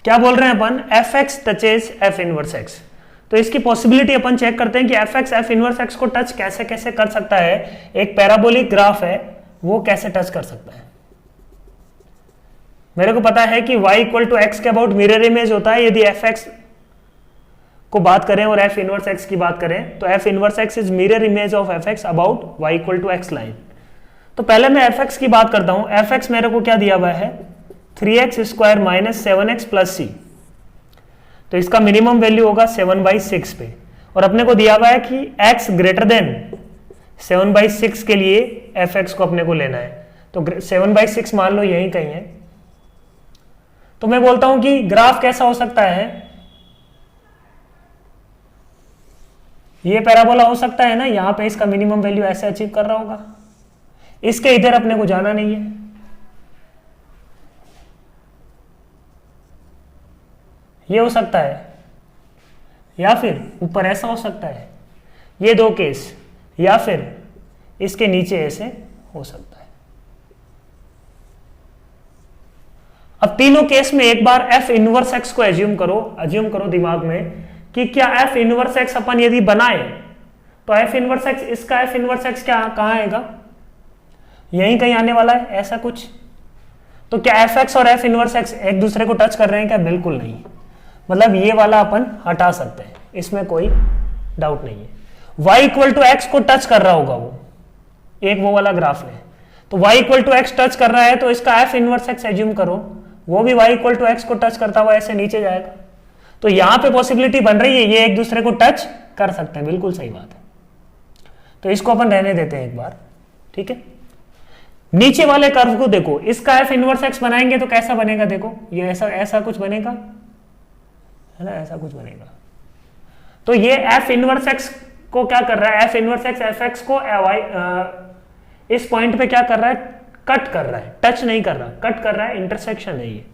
क्या बोल रहे हैं अपन? fx touches f inverse x। तो इसकी पॉसिबिलिटी अपन चेक करते हैं कि fx f इनवर्स x को टच कैसे कैसे कर सकता है। एक पैराबोलिक ग्राफ है, वो कैसे टच कर सकता है? मेरे को पता है कि y इक्वल टू एक्स के अबाउट मिरर इमेज होता है। यदि fx को बात करें और f इनवर्स x की बात करें तो f inverse x is mirror image of fx about y equal to x line. तो पहले मैं fx की बात करता हूं। fx मेरे को क्या दिया हुआ है? 3x square minus 7x plus c। तो इसका मिनिमम वैल्यू होगा 7/6 पे, और अपने को दिया हुआ है कि x ग्रेटर देन 7/6 के लिए fx को अपने को लेना है। तो 7/6 मान लो यही कहीं है। तो मैं बोलता हूं कि ग्राफ कैसा हो सकता है? ये पैराबोला हो सकता है ना, यहां पे इसका मिनिमम वैल्यू ऐसे अचीव कर रहा होगा, इसके इधर अपने को जाना नहीं है। ये हो सकता है, या फिर ऊपर ऐसा हो सकता है, ये दो केस, या फिर इसके नीचे ऐसे हो सकता है। अब तीनों केस में एक बार f इनवर्स x को एज्यूम करो दिमाग में कि क्या f इनवर्स x अपन यदि बनाए तो f इनवर्स x, इसका f इनवर्स x क्या कहां आएगा? यहीं कहीं आने वाला है, ऐसा कुछ। तो क्या fx और f इनवर्स x एक दूसरे को टच कर रहे हैं क्या? बिल्कुल नहीं। मतलब ये वाला अपन हटा सकते हैं, इसमें कोई डाउट नहीं है। y इक्वल टू एक्स को टच कर रहा होगा वो, एक वो वाला ग्राफ है। तो y equal to x touch कर रहा है तो इसका f इनवर्स x एज्यूम करो, वो भी y इक्वल टू एक्स को टच करता हुआ ऐसे नीचे जाएगा। तो यहां पे पॉसिबिलिटी बन रही है ये एक दूसरे को टच कर सकते हैं, बिल्कुल सही बात है। तो इसको अपन रहने देते हैं एक बार, ठीक है। नीचे वाले कर्व को देखो, इसका f इनवर्स x बनाएंगे तो कैसा बनेगा, देखो ये ऐसा कुछ बनेगा, है ना, ऐसा कुछ बनेगा। तो ये f इनवर्स x को क्या कर रहा है, f इनवर्स x fx को इस पॉइंट पे क्या कर रहा है, कट कर रहा है, टच नहीं कर रहा, कट कर रहा है, इंटरसेक्शन है ये।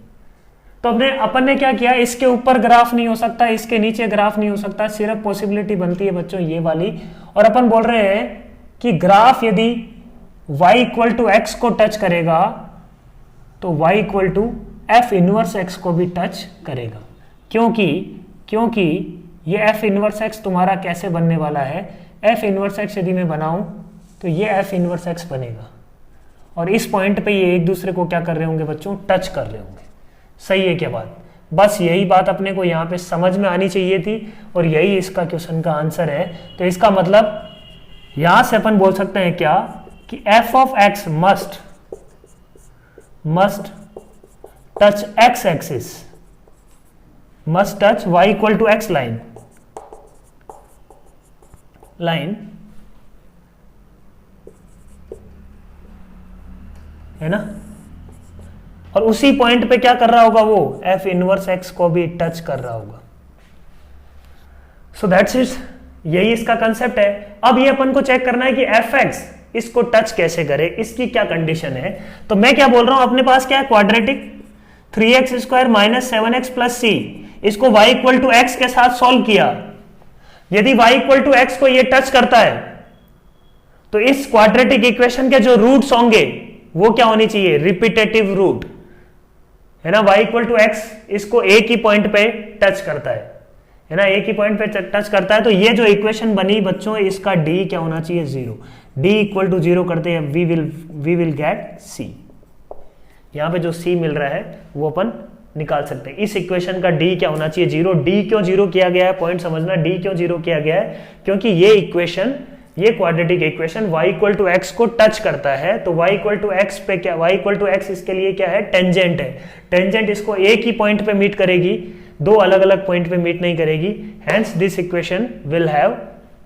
तो अपन ने क्या किया, इसके ऊपर ग्राफ नहीं हो सकता, इसके नीचे ग्राफ नहीं हो सकता, सिर्फ पॉसिबिलिटी बनती है बच्चों ये वाली। और अपन बोल रहे हैं कि ग्राफ यदि y इक्वल टू एक्स को टच करेगा तो y equal to f inverse x को भी टच करेगा, क्योंकि ये f इनवर्स x तुम्हारा कैसे बनने वाला है, f इनवर्स x यदि मैं बनाऊं तो ये f इनवर्स x बनेगा और इस पॉइंट पे ये एक दूसरे को क्या कर रहे होंगे बच्चों, टच कर रहे होंगे। सही है क्या बात? बस यही बात अपने को यहाँ पे समझ में आनी चाहिए थी और यही इसका क्वेश्चन का आंसर है। तो इसका मतलब यहां से अपन बोल सकते हैं क्या कि f of x must touch x axis, must touch y equal to x line, है ना। और उसी पॉइंट पे क्या कर रहा होगा वो, f इनवर्स x को भी टच कर रहा होगा। सो दैट्स इट, यही इसका कंसेप्ट है। अब ये अपन को चेक करना है कि fx इसको टच कैसे करे, इसकी क्या कंडीशन है। तो मैं क्या बोल रहा हूं, अपने पास क्या है, quadratic 3x square minus 7x plus c, इसको y इक्वल टू एक्स के साथ सॉल्व किया। यदि y इक्वल टू एक्स को ये टच करता है तो इस क्वाड्रेटिक इक्वेशन के जो रूट्स होंगे वो क्या होनी चाहिए, रिपीटेटिव रूट, है ना। y इक्वल टू एक्स इसको एक ही पॉइंट पे टच करता है ना, एक ही पॉइंट पे टच करता है। तो ये जो इक्वेशन बनी बच्चों, इसका d क्या होना चाहिए, 0। d इक्वल टू 0 करते हैं, वी विल गेट c। यहां पे जो c मिल रहा है वो अपन निकाल सकते हैं। इस इक्वेशन का d क्या होना चाहिए, 0। d क्यों 0 किया गया है, पॉइंट समझना, d क्यों 0 किया गया है, क्योंकि ये इक्वेशन, ये quadratic equation y equal to x को टच करता है। तो y इक्वल टू एक्स पे क्या, y इक्वल टू एक्स इसके लिए क्या है, टेंजेंट है। टेंजेंट इसको एक ही पॉइंट पे मीट करेगी, दो अलग अलग पॉइंट पे मीट नहीं करेगी। Hence this equation will have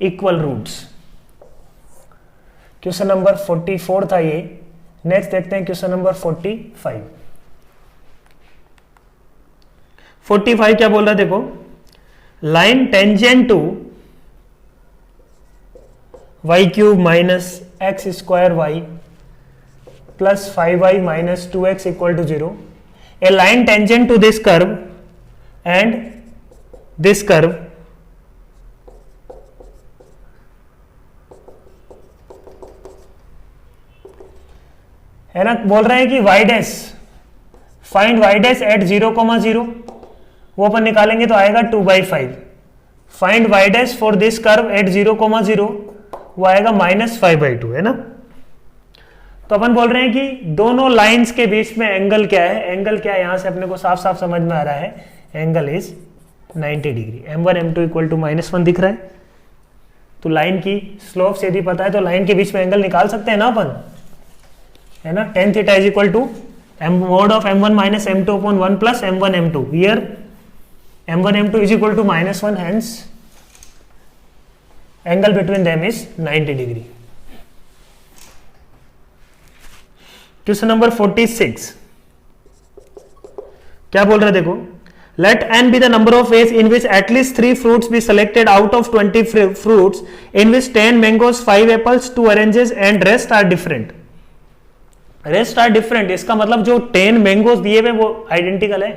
equal roots. Question number 44 था ये। नेक्स्ट देखते हैं क्वेश्चन नंबर 45। 45 क्या बोल रहा है, देखो, line tangent to y cube minus x square y plus 5y minus 2x equal to 0, a line tangent to this curve and this curve है ना। बोल रहे हैं कि y dash, find y dash at 0,0, वो अपन निकालेंगे तो आएगा 2/5। Find y dash for this curve at 0,0, वो आएगा -5/2, है ना। तो अपन बोल रहे हैं कि दोनों लाइंस के बीच में एंगल क्या है, एंगल क्या है, यहां से अपने को साफ साफ समझ में आ रहा है, angle is 90 degree. m1 m2 equal to -1 दिख रहा है। तो लाइन की स्लोप से यदि पता है तो लाइन के बीच में एंगल निकाल सकते हैं ना अपन, है ना। tan theta is equal to mod of m1 minus m2 upon 1 plus m1 m2, here m1 m2 is equal to -1, hence angle between them is 90 degree. Question number 46 क्या बोल रहे हैं, देखो, let n be the number of ways in which at least 3 fruits be selected out of 20 fruits in which 10 mangoes, 5 apples, 2 oranges and rest are different. Rest are different, इसका मतलब जो 10 mangoes दिए हुए वो आइडेंटिकल है,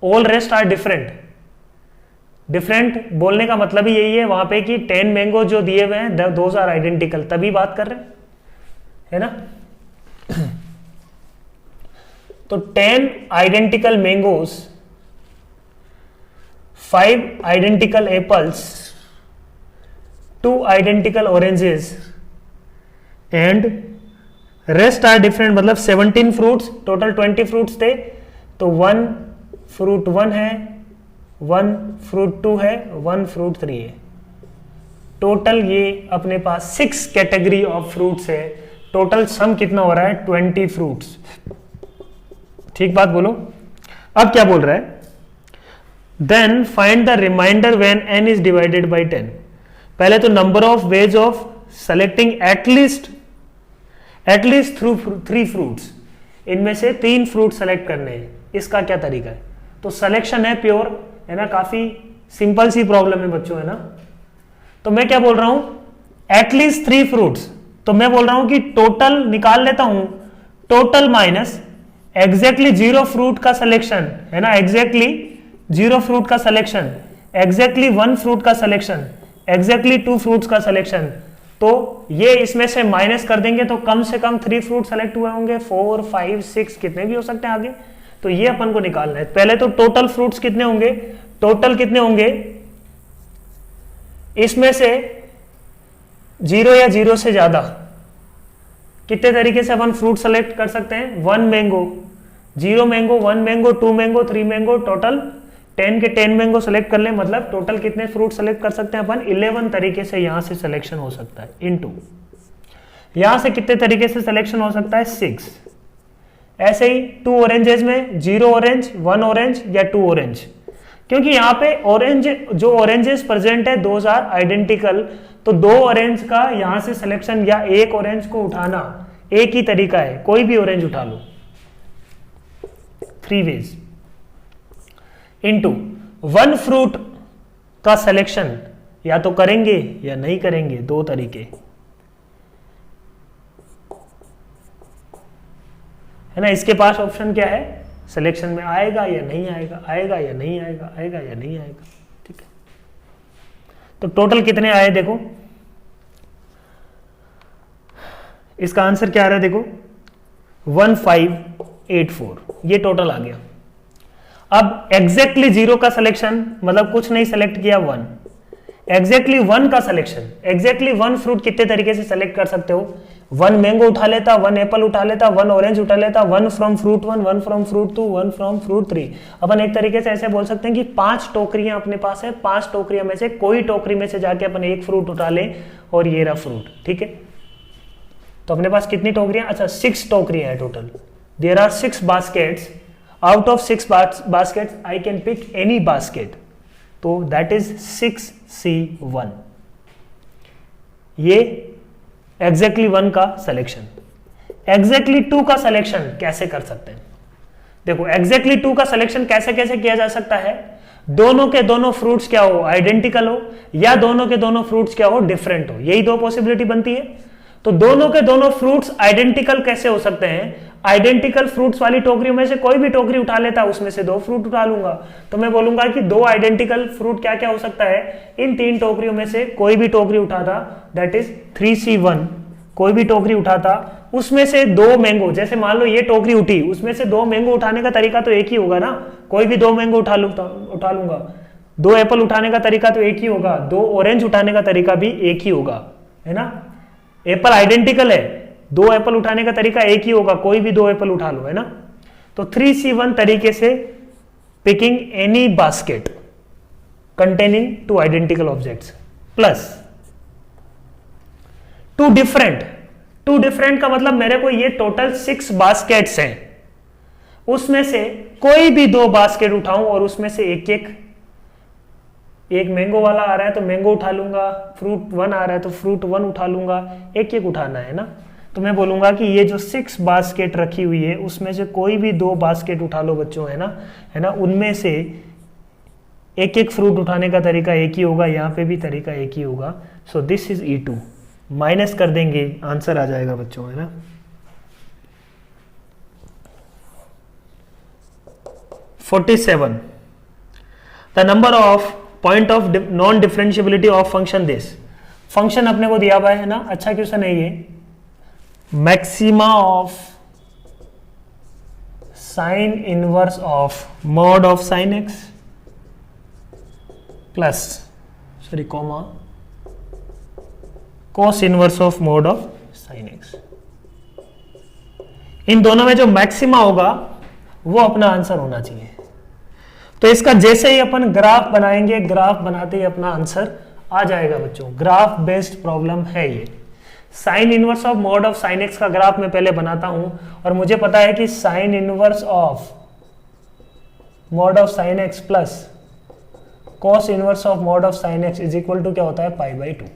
all rest are different. Different बोलने का मतलब ही यही है वहां पे कि 10 मैंगो जो दिए हुए हैं दोज आर आइडेंटिकल, तभी बात कर रहे हैं, है ना। तो 10 identical mangoes, 5 identical apples, 2 identical oranges and rest are different, मतलब 17 फ्रूट्स, टोटल 20 फ्रूट्स थे, तो 1 फ्रूट 1 है, 1 फ्रूट 2 है, 1 फ्रूट 3 है। टोटल ये अपने पास 6 कैटेगरी ऑफ फ्रूट्स है, टोटल सम कितना हो रहा है 20 फ्रूट्स। ठीक बात बोलो। अब क्या बोल रहा है, then find the remainder when n is divided by 10। पहले तो number of ways of selecting at least through 3 fruits, इनमें से 3 फ्रूट सेलेक्ट करने हैं, इसका क्या तरीका है। तो सिलेक्शन है प्योर, है ना, काफी सिंपल सी प्रॉब्लम है बच्चों, है ना। तो मैं क्या बोल रहा हूं, एटलीस्ट 3 फ्रूट्स, तो मैं बोल रहा हूं कि टोटल निकाल लेता हूं, टोटल माइनस एग्जैक्टली 0 फ्रूट का सिलेक्शन, है ना, एग्जैक्टली 0 फ्रूट का सिलेक्शन, एग्जैक्टली 1 फ्रूट का सिलेक्शन, एग्जैक्टली 2 फ्रूट्स का सिलेक्शन। तो ये इसमें से माइनस कर देंगे तो कम से कम 3 फ्रूट सेलेक्ट हुए होंगे, 4, 5, 6 कितने भी हो सकते हैं आगे। तो ये अपन को निकालना है। पहले तो टोटल फ्रूट्स कितने होंगे, टोटल कितने होंगे, इसमें से 0 या 0 से ज्यादा कितने तरीके से अपन फ्रूट सेलेक्ट कर सकते हैं। 1 mango, 0 mango, 1 mango, 2 mango, 3 mango, total 10 के 10 मैंगो सेलेक्ट कर ले, मतलब टोटल कितने फ्रूट सेलेक्ट कर सकते हैं अपन, 11 तरीके से यहां से सिलेक्शन हो सकता है, इनटू यहां से कितने तरीके से सिलेक्शन हो सकता है, 6। ऐसे ही 2 ऑरेंजेस में 0 ऑरेंज, 1 ऑरेंज या 2 ऑरेंज, क्योंकि यहाँ पे ऑरेंज जो ऑरेंजेस प्रेजेंट है 2 आर आइडेंटिकल, तो 2 ऑरेंज का यहां से सिलेक्शन या 1 ऑरेंज को उठाना एक ही तरीका है, कोई भी ऑरेंज उठा लो, 3 वेज, इनटू 1 फ्रूट का सिलेक्शन या तो करेंगे या नहीं करेंगे, 2 तरीके, है ना। इसके पास ऑप्शन क्या है, सिलेक्शन में आएगा या नहीं आएगा, आएगा या नहीं आएगा, आएगा या नहीं आएगा, ठीक है। तो टोटल कितने आए देखो, इसका आंसर क्या आ रहा है देखो, 1584, ये टोटल आ गया। अब एग्जैक्टली 0 का सिलेक्शन, मतलब कुछ नहीं सेलेक्ट किया, 1, एग्जैक्टली 1 का सिलेक्शन, एग्जैक्टली 1 फ्रूट कितने तरीके से सेलेक्ट कर सकते हो, 1 मैंगो उठा लेता, 1 एप्पल उठा लेता, 1 ऑरेंज उठा लेता, 1 from fruit 1, 1 from fruit 2, 1 from fruit 3। अपन एक तरीके से ऐसे बोल सकते हैं कि 5 टोकरियां अपने पास है, 5 टोकरियां में से कोई टोकरी में से जाके अपन 1 फ्रूट उठा लें और ये रहा फ्रूट, ठीक है। तो अपने पास कितनी टोकरियां, अच्छा 6 टोकरियां है total, there are 6 baskets, out of 6 baskets I can pick any basket, तो दैट इज 6C1। ये एग्जैक्टली 1 का सिलेक्शन। एग्जैक्टली 2 का सिलेक्शन कैसे कर सकते हैं, देखो एग्जैक्टली 2 का सिलेक्शन कैसे कैसे किया जा सकता है, दोनों के दोनों फ्रूट्स क्या हो, आइडेंटिकल हो, या दोनों के दोनों फ्रूट्स क्या हो, डिफरेंट हो, यही 2 पॉसिबिलिटी बनती है। तो दोनों के दोनों फ्रूट्स आइडेंटिकल कैसे हो सकते हैं, आइडेंटिकल फ्रूट्स वाली टोकरियों में से कोई भी टोकरी उठा लेता, उसमें से 2 फ्रूट उठा लूंगा, तो मैं बोलूंगा कि 2 आइडेंटिकल फ्रूट क्या क्या हो सकता है, इन 3 टोकरियों में से कोई भी टोकरी उठाता, दैट इज 3C1, कोई भी टोकरी उठाता, उसमें से 2 मैंगो, जैसे मान लो ये टोकरी उठी, उसमें से 2 मैंगो उठाने का तरीका तो एक ही होगा ना, कोई भी 2 मैंगो उठा लूंगा, 2 एप्पल उठाने का तरीका तो एक ही होगा, 2 ऑरेंज उठाने का तरीका भी एक ही होगा, है ना। एप्पल आइडेंटिकल है, 2 एप्पल उठाने का तरीका एक ही होगा, कोई भी 2 एप्पल उठा लो, है ना। तो 3C1 तरीके से picking any basket containing 2 identical objects plus 2 different का मतलब मेरे को ये टोटल 6 बास्केट्स हैं, उसमें से कोई भी 2 बास्केट उठाऊं और उसमें से एक मैंगो वाला आ रहा है तो मैंगो उठा लूंगा, फ्रूट 1 आ रहा है तो फ्रूट 1 उठा लूंगा, एक उठाना है ना। तो मैं बोलूंगा कि ये जो 6 बास्केट रखी हुई है उसमें से कोई भी 2 बास्केट उठा लो बच्चों, है ना, उनमें से एक फ्रूट उठाने का तरीका एक ही होगा, यहाँ पे भी तरीका एक ही होगा। So this is E2, minus कर देंगे आंसर आ जाएगा बच्चों, है ना। The number of point of non differentiability of function this, function अपने को दिया हुआ है ना, अच्छा क्वेश्चन है ये, maxima of sine inverse of mod of sine x plus comma cos inverse of mod of sine x, इन दोनों में जो मैक्सिमा होगा वो अपना आंसर होना चाहिए। तो इसका जैसे ही अपन ग्राफ बनाएंगे, ग्राफ बनाते ही अपना आंसर आ जाएगा बच्चों, ग्राफ बेस्ड प्रॉब्लम है ये। Sine inverse of mod of sine x का ग्राफ मैं पहले बनाता हूं, और मुझे पता है कि sine inverse of mod of sine x plus cos inverse of mod of sine x is equal to क्या होता है, π/2।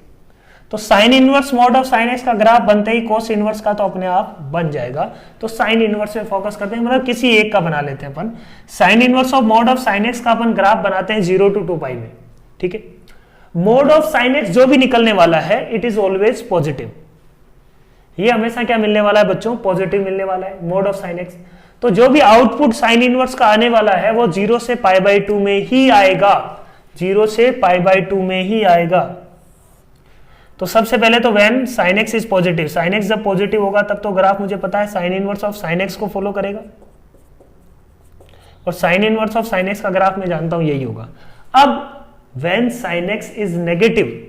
तो sine inverse mod of sine x का ग्राफ बनते ही कॉस इनवर्स का तो अपने आप बन जाएगा। तो साइन इनवर्स पे फोकस करते हैं, मतलब किसी एक का बना लेते हैं अपन। Sine inverse of mod of sine x का अपन ग्राफ बनाते हैं 0 to 2π में, ठीक है। मॉड ऑफ साइन एक्स जो भी निकलने वाला है इट इज ऑलवेज पॉजिटिव, ये हमेशा क्या मिलने वाला है बच्चों, पॉजिटिव मिलने वाला है मॉड ऑफ साइन एक्स। तो जो भी आउटपुट साइन इनवर्स का आने वाला है वो 0 से π/2 में ही आएगा, 0 से π/2 में ही आएगा। तो सबसे पहले तो when sign x is positive, sine x जब पॉजिटिव होगा तब तो ग्राफ मुझे पता है sine inverse of sine x को फॉलो करेगा, और sign inverse of sine x का ग्राफ मैं जानता हूं यही होगा। अब when sign x is negative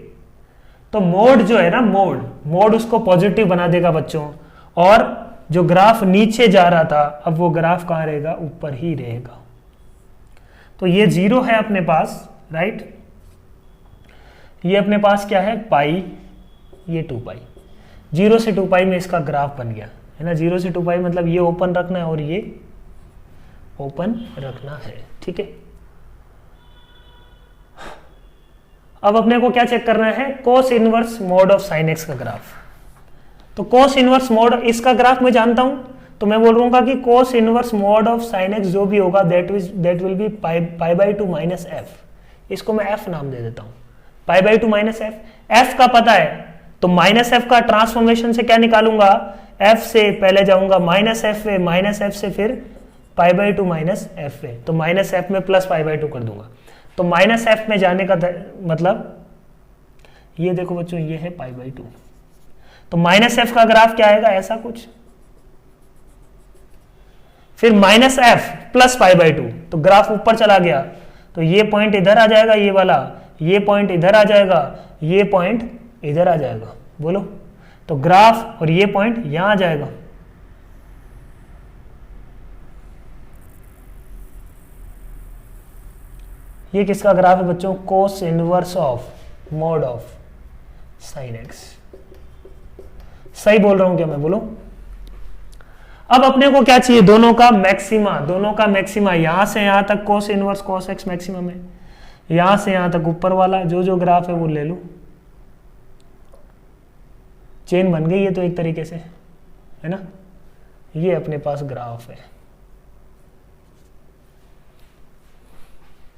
तो मोड जो है ना, मोड उसको पॉजिटिव बना देगा बच्चों, और जो ग्राफ नीचे जा रहा था अब वो ग्राफ कहां रहेगा, ऊपर ही रहेगा। तो ये 0 है अपने पास, राइट। ये अपने पास क्या है, पाई, ये 2π। 0 से 2π में इसका ग्राफ बन गया है ना। 0 से 2π मतलब ये ओपन रखना है और ये ओपन रखना है, ठीक है। अब अपने को क्या चेक करना है, cos inverse mod of sine x का ग्राफ। तो कोस इनवर्स मॉड, इसका ग्राफ मैं जानता हूं, तो मैं बोल रहा कि cos inverse mod of sine x जो भी होगा that will be π/2 minus f. इसको मैं एफ नाम दे देता हूं, π/2 माइनस एफ। एफ का पता है तो माइनस एफ का ट्रांसफॉर्मेशन से क्या निकालूंगा, एफ से पहले जाऊंगा माइनस एफ पे, माइनस एफ से फिर π/2 माइनस एफ पे, तो माइनस एफ में प्लस π/2 कर दूंगा। तो माइनस एफ में जाने का मतलब ये देखो बच्चों, ये है π/2। तो माइनस एफ का ग्राफ क्या आएगा, ऐसा कुछ, फिर माइनस एफ प्लस π/2, तो ग्राफ ऊपर चला गया। तो ये पॉइंट इधर आ जाएगा, ये वाला, ये पॉइंट इधर आ जाएगा, ये पॉइंट इधर आ जाएगा, बोलो। तो ग्राफ और ये पॉइंट यहां आ जाएगा। ये किसका ग्राफ है बच्चों, cos inverse of mod of sine x. सही बोल रहा हूं क्या मैं, बोलो। अब अपने को क्या चाहिए, दोनों का मैक्सिमा, दोनों का मैक्सिमा। यहां से यहां तक cos inverse cos x maximum है, यहां से यहां तक ऊपर वाला जो ग्राफ है वो ले लो। चेन बन गई है तो एक तरीके से, है ना। ये अपने पास ग्राफ है,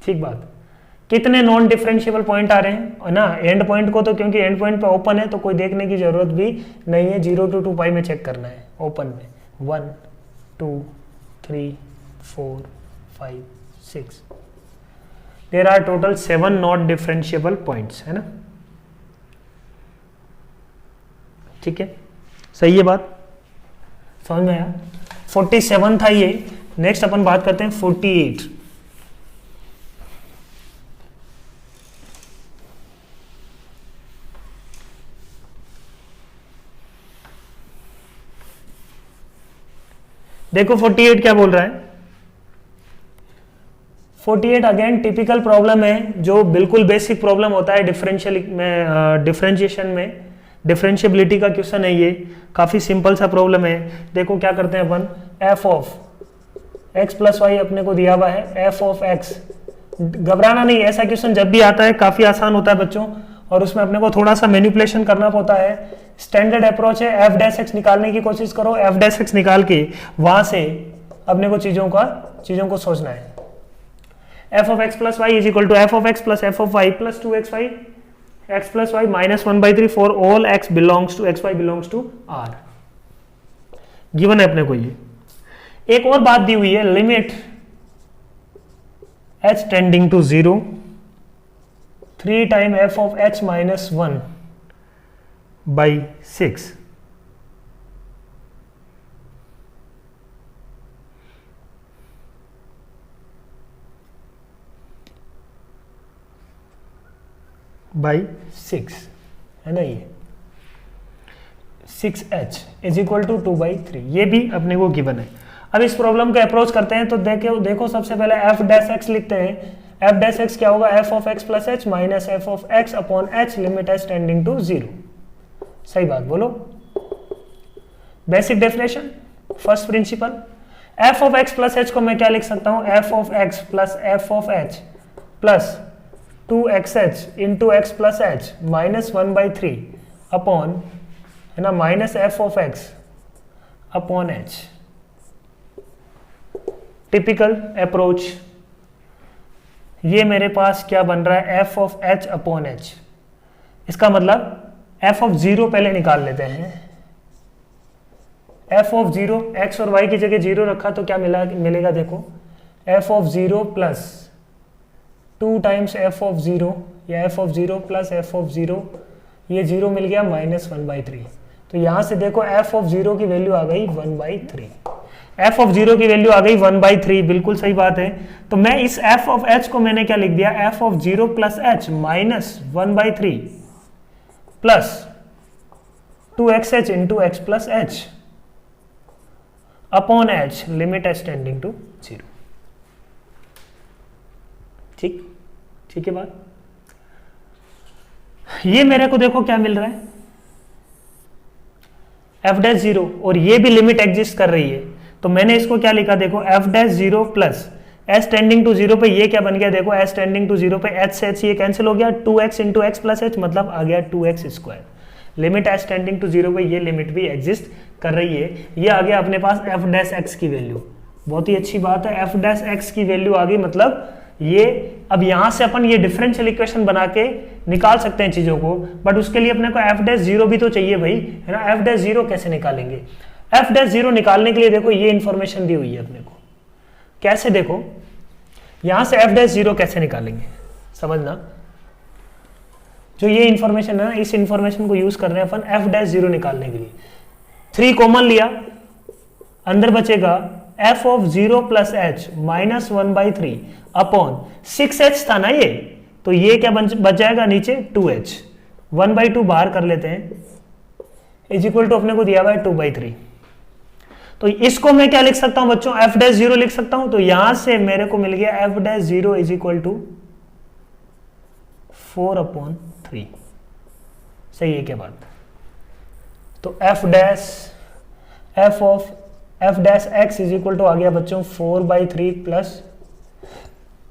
ठीक बात। कितने नॉन डिफरेंशिएबल पॉइंट आ रहे हैं, है ना। एंड पॉइंट को तो क्योंकि एंड पॉइंट पे ओपन है तो कोई देखने की जरूरत भी नहीं है, 0 to 2π में चेक करना है ओपन में। 1 2 3 4 5 6, there are total 7 not differentiable points, है ना, ठीक है। सही है बात, समझ में आया। 47 था ये। नेक्स्ट अपन बात करते हैं 48। देखो 48 क्या बोल रहा है। 48 अगेन टिपिकल प्रॉब्लम है, जो बिल्कुल बेसिक प्रॉब्लम होता है डिफरेंशियल में, डिफरेंशिएशन में। डिफरेंशिएबिलिटी का क्वेश्चन है ये, काफी सिंपल सा प्रॉब्लम है। देखो क्या करते हैं अपन, f of x plus y अपने को दिया हुआ है, एफ ऑफ एक्स। घबराना नहीं, ऐसा क्वेश्चन जब भी आता है काफी आसान होता है बच्चों, और उसमें अपने को थोड़ा सा मैनिपुलेशन करना होता है। स्टैंडर्ड अप्रोच है, एफ डैश एक्स निकालने की कोशिश करो, एफ डैश एक्स निकाल के वहां से अपने को चीजों को सोचना है। F of x plus y is equal to f of x plus f of y plus 2x y x plus Y minus 1/3 for all x belongs to x y belongs to R. Given है अपने को ये। एक और बात दी हुई है, limit h tending to 0 3 time f of h माइनस 1/6 6 है ना। ये 6h इज इक्वल टू 2/3, ये भी अपने को गिवन है। अब इस प्रॉब्लम को अप्रोच करते हैं तो देखो सबसे पहले एफ डैश एक्स लिखते हैं। एफ डैश एक्स क्या होगा, f of x plus h minus f of x upon h limit h tending to 0। सही बात बोलो। Basic definition, first principle, f of x plus h को मैं क्या लिख सकता हूं, f of x plus f of h plus 2xh into x plus h minus 1/3 upon, है ना, minus f of x upon h. Typical approach, ये मेरे पास क्या बन रहा है, f of H upon H. इसका मतलब एफ ऑफ 0 पहले निकाल लेते हैं। एफ ऑफ 0, एक्स और वाई की जगह 0 रखा तो क्या मिलेगा देखो, F of 0 plus 2 times F of 0 या F of 0 plus f of 0, ये 0 मिल गया माइनस 1/3। तो यहां से देखो एफ ऑफ 0 की वैल्यू आ गई 1/3। एफ ऑफ 0 की वैल्यू आ गई 1/3, बिल्कुल सही बात है। तो मैं इस एफ ऑफ एच को मैंने क्या लिख दिया, f of 0 plus h minus 1/3 plus 2xh into x plus h upon h, limit h tending to 0। ठीक है बात। ये मेरे को देखो क्या मिल रहा है, एफ डैश 0, और ये भी लिमिट एग्जिस्ट कर रही है। तो मैंने इसको क्या लिखा देखो, f dash 0 plus h tending to 0 पे ये क्या बन गया देखो, एच टेंडिंग टू 0 पे एच से एच ये कैंसिल हो गया, 2x into x plus H मतलब आ गया 2x square. Limit h tending to 0 पे ये लिमिट भी एग्जिस्ट कर रही है। ये आ गया अपने पास एफ डैश एक्स की वैल्यू, बहुत ही अच्छी बात है। एफ डैश एक्स की वैल्यू आ गई, मतलब ये अब यहां से अपन ये डिफरेंशियल इक्वेशन बना के निकाल सकते हैं चीजों को, बट उसके लिए अपने को एफ डैश 0 भी तो चाहिए भाई, है ना। एफ डैश 0 कैसे निकालेंगे, एफ डैश 0 निकालने के लिए देखो ये इंफॉर्मेशन दी हुई है अपने को। कैसे देखो, यहां से एफ डैश 0 कैसे निकालेंगे, समझना। जो ये इंफॉर्मेशन है ना, इस इंफॉर्मेशन को यूज कर रहे हैं अपन एफ डैश 0 निकालने के लिए। 3 कॉमन लिया, अंदर बचेगा F of 0 plus h minus 1/3 upon 6h था ना ये, तो ये क्या बच जाएगा नीचे 2h, 1/2 बाहर कर लेते हैं, इज इक्वल टू अपने को दिया हुआ है 2/3। तो इसको मैं क्या लिख सकता हूं बच्चों, एफ डैश 0 लिख सकता हूं। तो यहां से मेरे को मिल गया f dash 0 is equal to 4/3। सही है क्या बात। तो f dash x is equal to आ गया बच्चों 4/3 प्लस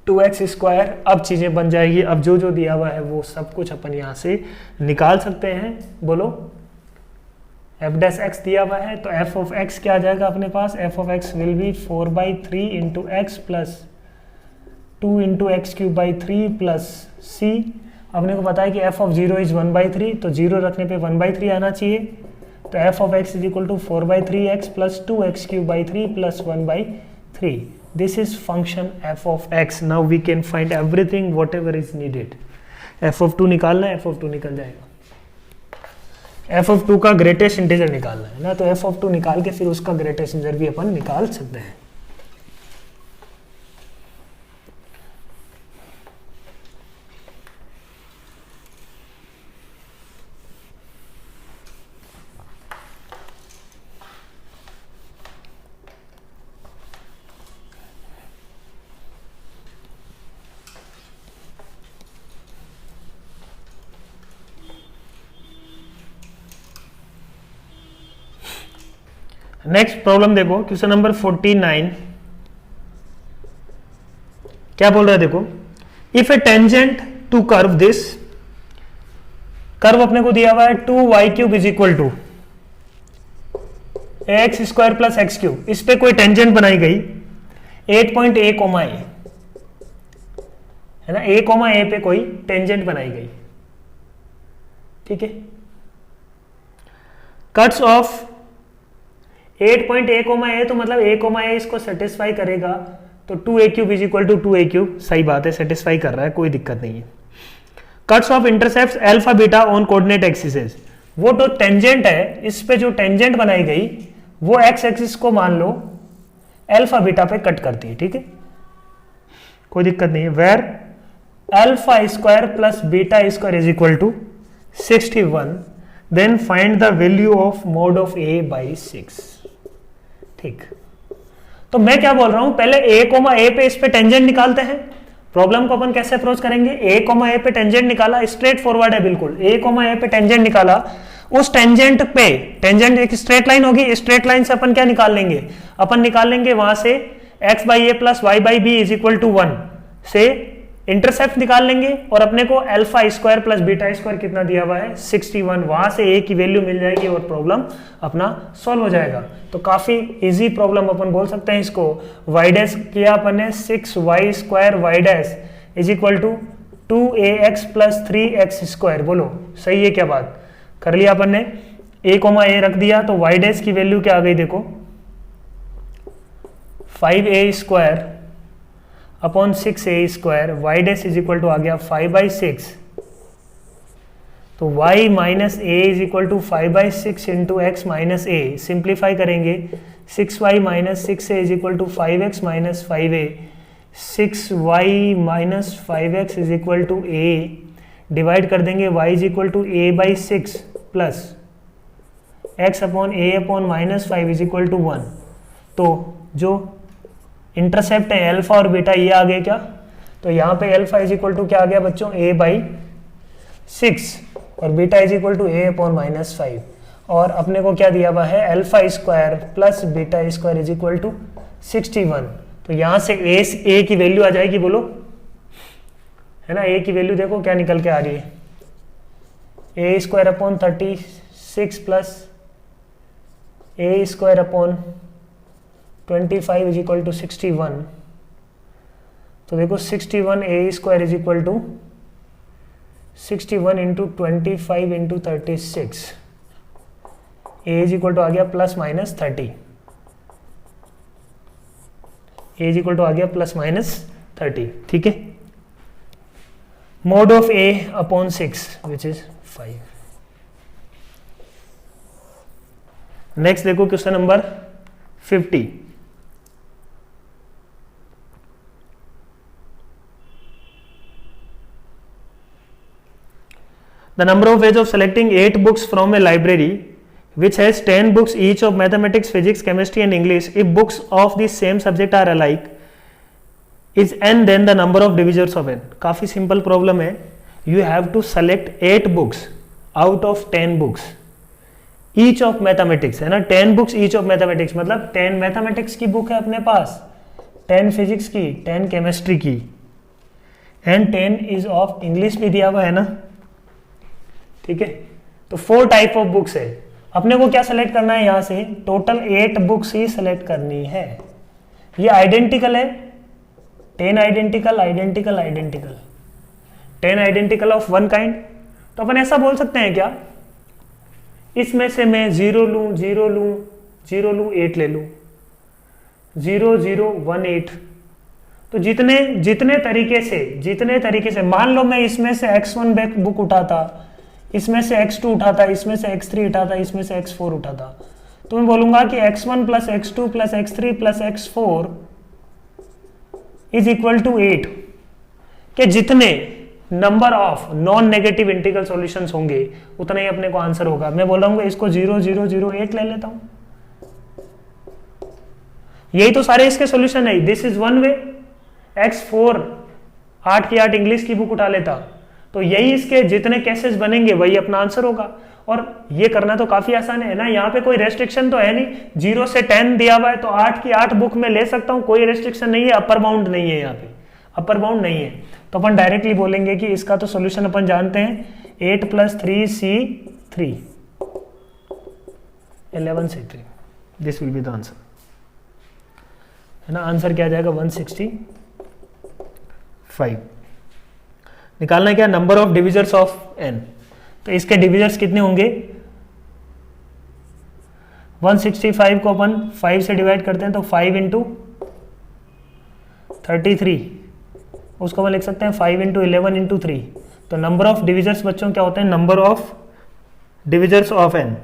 2x स्क्वायर। अब चीजें बन जाएगी, अब जो जो दिया हुआ है वो सब कुछ अपन यहां से निकाल सकते हैं। बोलो, एफ डैश एक्स दिया हुआ है तो एफ ऑफ एक्स क्या आ जाएगा अपने पास, f of x will be 4/3 into x plus 2 into x cube by 3 plus c. अपने को पता है कि एफ ऑफ 0 इज 1/3, तो 0 रखने पे 1/3 आना चाहिए। तो f of x is equal to 4/3x plus 2x cube by 3 plus 1/3। This is function f of x. Now we can find everything whatever is needed. f of 2 निकालना है, f of 2 निकल जाएगा। f of 2 का greatest integer निकालना है ना, तो f of 2 निकाल के फिर उसका ग्रेटेस्ट इंटीजर भी अपन निकाल सकते हैं। नेक्स्ट प्रॉब्लम देखो, क्वेश्चन नंबर 49। क्या बोल रहा है देखो, if a tangent to curve this, curve अपने को दिया हुआ है 2y³ is equal to x square plus x cube. इस पे कोई टेंजेंट बनाई गई 8.a, है ना, a, पे कोई टेंजेंट बनाई गई, ठीक है। कट्स ऑफ 8.a, तो मतलब a, इसको सेटिस्फाई करेगा, तो 2a³ is equal to 2a³। सही बात है, सेटिस्फाई कर रहा है, कोई दिक्कत नहीं है। Cuts of intercept alpha beta on coordinate axis, वो तो टेंजेंट है, इस पे जो टेंजेंट बनाई गई वो एक्स एक्सिस को मान लो अल्फा बीटा पे कट करती है, ठीक है, कोई दिक्कत नहीं है। Where alpha square plus beta square is equal to 61, then find the value of mod of a by 6। ठीक, तो मैं क्या बोल रहा हूं, पहले a, पे इस पे टेंजेंट निकालते हैं। प्रॉब्लम को अपन कैसे अप्रोच करेंगे, a, पे टेंजेंट निकाला, स्ट्रेट फॉरवर्ड है बिल्कुल। a, पे टेंजेंट निकाला, उस टेंजेंट पे, टेंजेंट एक स्ट्रेट लाइन होगी, स्ट्रेट लाइन से अपन क्या निकाल लेंगे, अपन निकाल लेंगे वहां से x by A plus Y by B is equal to 1 से इंटरसेप्ट निकाल लेंगे, और अपने को alpha square plus beta square कितना दिया हुआ है 61, वहां से ए की वैल्यू मिल जाएगी और प्रॉब्लम अपना सॉल्व हो जाएगा। तो काफी इजी प्रॉब्लम अपन बोल सकते हैं इसको। वाई डैश किया अपन ने 6y square y dash is equal to 2ax plus 3x square. बोलो सही है क्या बात? कर लिया अपन ने, a कोमा ए रख दिया, तो वाई डैश की वैल्यू क्या आ गई देखो 5a square upon 6a square, y dash is equal to आ गया 5/6, तो y minus a is equal to 5/6 into x minus a. Simplify करेंगे 6y minus 6a is equal to 5x minus 5a, 6y minus 5x is equal to a, divide कर देंगे y is equal to a/6 plus x upon a upon minus 5 is equal to 1। तो जो intercept है alpha और beta ये आ गए क्या, तो यहाँ पे अल्फा इज इक्वल टू क्या आ गया बच्चों a/6 और beta is equal to a upon minus 5, और अपने को क्या दिया हुआ है alpha square plus beta square is equal to 61। तो यहाँ से a की वैल्यू आ जाएगी, बोलो है ना, a की वैल्यू देखो क्या निकल के आ रही है, a square upon 36 plus a square upon 25 is equal to 61। तो देखो 61 a square is equal to 61 into 25 into 36, a is equal to आ गया plus minus 30, a is equal to आ गया प्लस माइनस 30, ठीक है। Mod of a upon 6 which is 5। Next देखो question number 50। The number of ways of selecting 8 books from a library which has 10 books each of mathematics, physics, chemistry and English, if books of the same subject are alike, is n then the number of divisors of n? काफी simple problem है। You have to select 8 books out of 10 books each of mathematics, है ना, 10 books each of mathematics मतलब 10 mathematics की book है अपने पास, 10 physics की, 10 chemistry की एंड 10 इज ऑफ इंग्लिश भी दिया हुआ है ना, ठीक है। तो 4 टाइप ऑफ बुक्स है, अपने को क्या सेलेक्ट करना है, यहां से टोटल 8 बुक्स ही सेलेक्ट करनी है। ये आइडेंटिकल है, 10 identical identical identical, 10 identical of one kind. तो अपन ऐसा बोल सकते हैं क्या, इसमें से मैं 0 लूं 0 लूं 0 लूं 8 ले लूं, 0 0 1 8, तो जितने तरीके से मान लो मैं इसमें से x1 बुक उठाता, इसमें से x2 उठाता, इसमें से x3 उठाता, इसमें से x4 उठाता, तो मैं बोलूंगा कि x1 plus x2 plus x3 plus x4 is equal to 8 के जितने number of non negative integral solutions होंगे उतना ही अपने को आंसर होगा। मैं बोल रहा हूँ इसको 0 0 0 8 ले लेता हूं, यही तो सारे इसके सॉल्यूशन है। This is one way, x4 8 की 8 इंग्लिश की बुक उठा लेता, तो यही इसके जितने केसेस बनेंगे वही अपना आंसर होगा। और ये करना तो काफी आसान है ना, यहाँ पे कोई रेस्ट्रिक्शन तो है नहीं, 0 से 10 दिया हुआ है तो 8 की 8 बुक में ले सकता हूँ, कोई रेस्ट्रिक्शन नहीं है, अपर बाउंड नहीं है, यहाँ पे अपर बाउंड नहीं है। तो अपन डायरेक्टली बोलेंगे कि इसका तो सोल्यूशन अपन जानते हैं 8 plus 3c3 11c3, this will be the answer, है ना। आंसर क्या आ जाएगा 165। निकालना है क्या, number of divisors of n। तो इसके डिविजर्स कितने होंगे, 165 को अपन 5 से डिवाइड करते हैं तो 5 इंटू 33, उसको अपन लिख सकते हैं 5 इंटू 11 इंटू 3। तो नंबर ऑफ डिविजर्स बच्चों क्या होते हैं, number of divisors of n।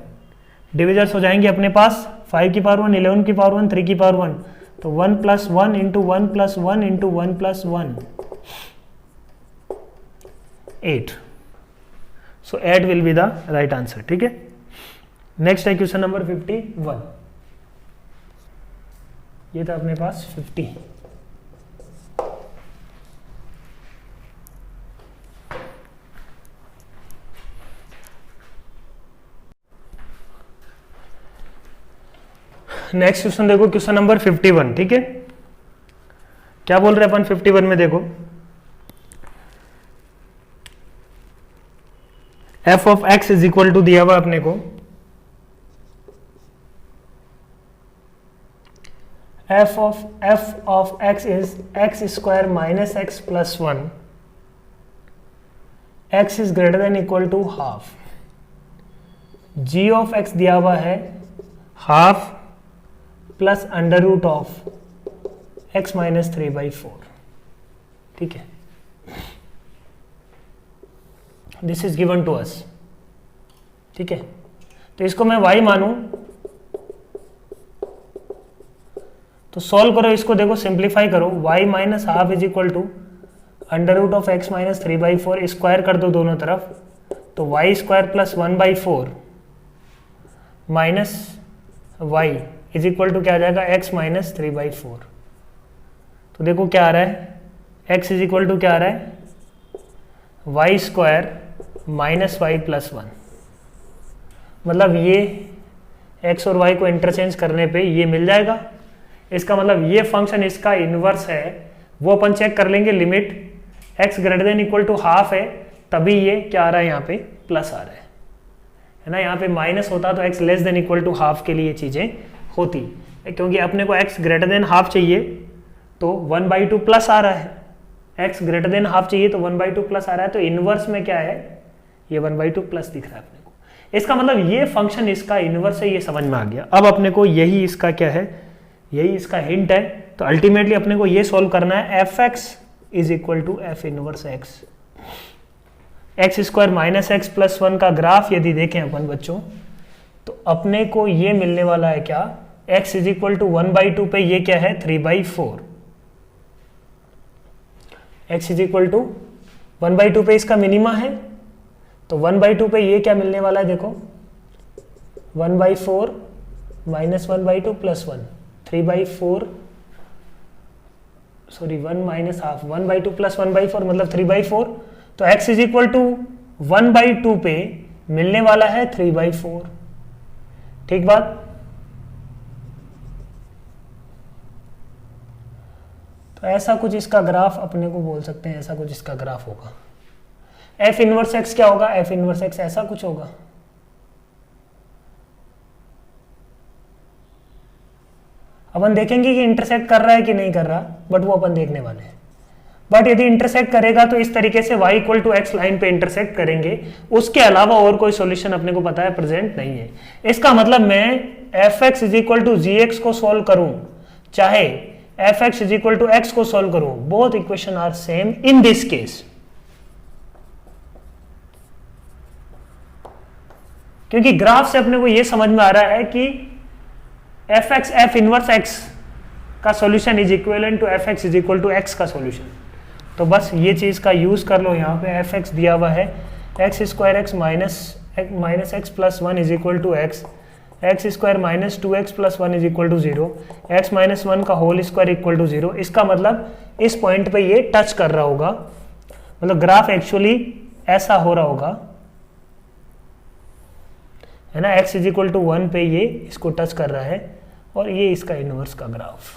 Divisors हो जाएंगे अपने पास 5 की पावर 1, 11 की पावर 1, 3 की पावर 1, तो 1 plus 1 into 1 plus 1 into 1 plus 1 8। So 8 will be the right answer, ठीक है। नेक्स्ट है क्वेश्चन नंबर 51। ये था अपने पास 50। नेक्स्ट क्वेश्चन देखो, क्वेश्चन नंबर 51, ठीक है। क्या बोल रहे हैं अपन 51 में, देखो f of x is equal to दिया हुआ अपने को f of x is x square minus x plus 1, x is greater than equal to half, g of x दिया हुआ है half plus under root of x minus 3/4, ठीक है। This is given to us, ठीक है। तो इसको मैं y मानूं तो सॉल्व करो इसको, देखो सिंप्लीफाई करो, y minus half is equal to under root of x minus 3/4, square कर दो दोनों तरफ, तो y square plus 1/4 minus y is equal to क्या आ जाएगा, x माइनस 3/4। तो देखो क्या आ रहा है, x इज इक्वल टू क्या आ रहा है, y square minus y plus 1। मतलब ये x और y को इंटरचेंज करने पे ये मिल जाएगा। इसका मतलब ये फंक्शन इसका इनवर्स है, वो अपन चेक कर लेंगे, limit x greater than equal to half है, तभी ये क्या आ रहा है, यहाँ पे प्लस आ रहा है ना। यहाँ पे माइनस होता तो x less than equal to half के लिए चीजें होती, क्योंकि अपने को x ग्रेटर देन हाफ चाहिए तो 1/2 प्लस आ रहा है, x ग्रेटर देन हाफ चाहिए तो 1/2 प्लस आ रहा है, तो इनवर्स में क्या है, ये 1/2 प्लस दिख रहा है अपने को। इसका मतलब ये फंक्शन इसका इनवर्स है, ये समझ में आ गया। अब अपने को यही इसका क्या है, यही इसका हिंट है। तो अल्टीमेटली अपने को ये सॉल्व करना है, f(x) is equal to f inverse x, x square minus x plus 1 का ग्राफ यदि देखें अपन बच्चों, तो अपने को ये मिलने वाला है क्या, x इज इक्वल टू 1/2 पे ये क्या है 3/4, x इज इक्वल टू 1/2 पे इसका मिनिमा है, तो 1/2 पे ये क्या मिलने वाला है, देखो 1/4 minus 1/2 plus 1, 3/4 sorry 1 minus half, 1/2 plus 1/4 मतलब 3/4। तो x इज इक्वल टू 1/2 पे मिलने वाला है 3/4, ठीक बात। तो ऐसा कुछ इसका ग्राफ अपने को बोल सकते हैं, ऐसा कुछ इसका ग्राफ होगा। f इनवर्स x क्या होगा, f इनवर्स x ऐसा कुछ होगा। अपन देखेंगे कि इंटरसेक्ट कर रहा है कि नहीं कर रहा, बट वो अपन देखने वाले हैं। बट यदि इंटरसेक्ट करेगा तो इस तरीके से y equal to x line पे इंटरसेक्ट करेंगे, उसके अलावा और कोई सॉल्यूशन अपने को पता है प्रेजेंट नहीं है। इसका मतलब मैं f(x) is equal to gx को सॉल्व करूं, चाहे f(x) is equal to x को सॉल्व करूं, both equation are same in this case. क्योंकि ग्राफ से अपने को यह समझ में आ रहा है कि f(x) f इनवर्स x का solution is equivalent to f(x) is equal to x का सॉल्यूशन। तो बस ये चीज का यूज कर लो, यहाँ पे f(x) दिया हुआ है x square x minus x plus 1 is equal to x square minus 2x plus 1 is equal to 0, x minus 1 का होल स्क्वायर इक्वल टू 0। इसका मतलब इस पॉइंट पे ये टच कर रहा होगा, मतलब ग्राफ एक्चुअली ऐसा हो रहा होगा, है ना। x इज इक्वल टू 1 पे ये इसको टच कर रहा है, और ये इसका इनवर्स का ग्राफ।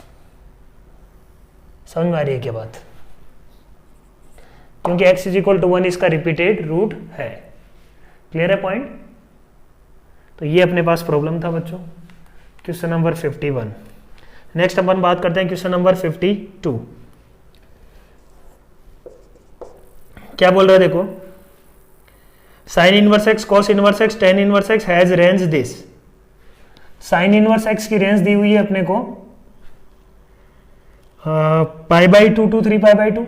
समझ में आ रही है क्या बात, क्योंकि x इज इक्वल टू 1 इसका रिपीटेड रूट है। क्लियर है पॉइंट। तो ये अपने पास प्रॉब्लम था बच्चों, क्वेश्चन नंबर 51। नेक्स्ट अपन बात करते हैं क्वेश्चन नंबर 52। क्या बोल रहे हैं, देखो sine inverse x, cos inverse x, tan inverse x has range this. Sine inverse x की रेंज दी हुई है अपने को π/2 to 3π/2।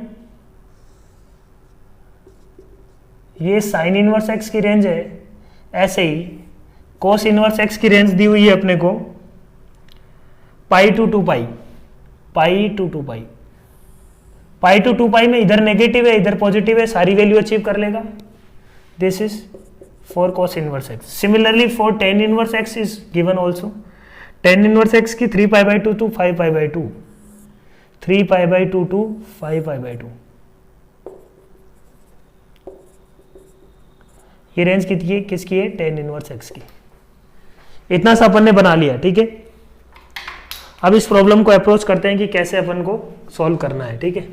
ये साइन इनवर्स एक्स की रेंज है। ऐसे ही कोस इनवर्स एक्स की रेंज दी हुई है अपने को π to 2π, π to 2π। π to 2π में इधर नेगेटिव है इधर पॉजिटिव है, सारी वैल्यू अचीव कर लेगा। This is for cos inverse x। Similarly for tan inverse x is given also. tan inverse x की 3π/2 to 5π/2, 3π/2 to 5π/2। ये रेंज किसकी है? tan इनवर्स x की। इतना सा अपन ने बना लिया, ठीक है। अब इस प्रॉब्लम को अप्रोच करते हैं कि कैसे अपन को सॉल्व करना है, ठीक है।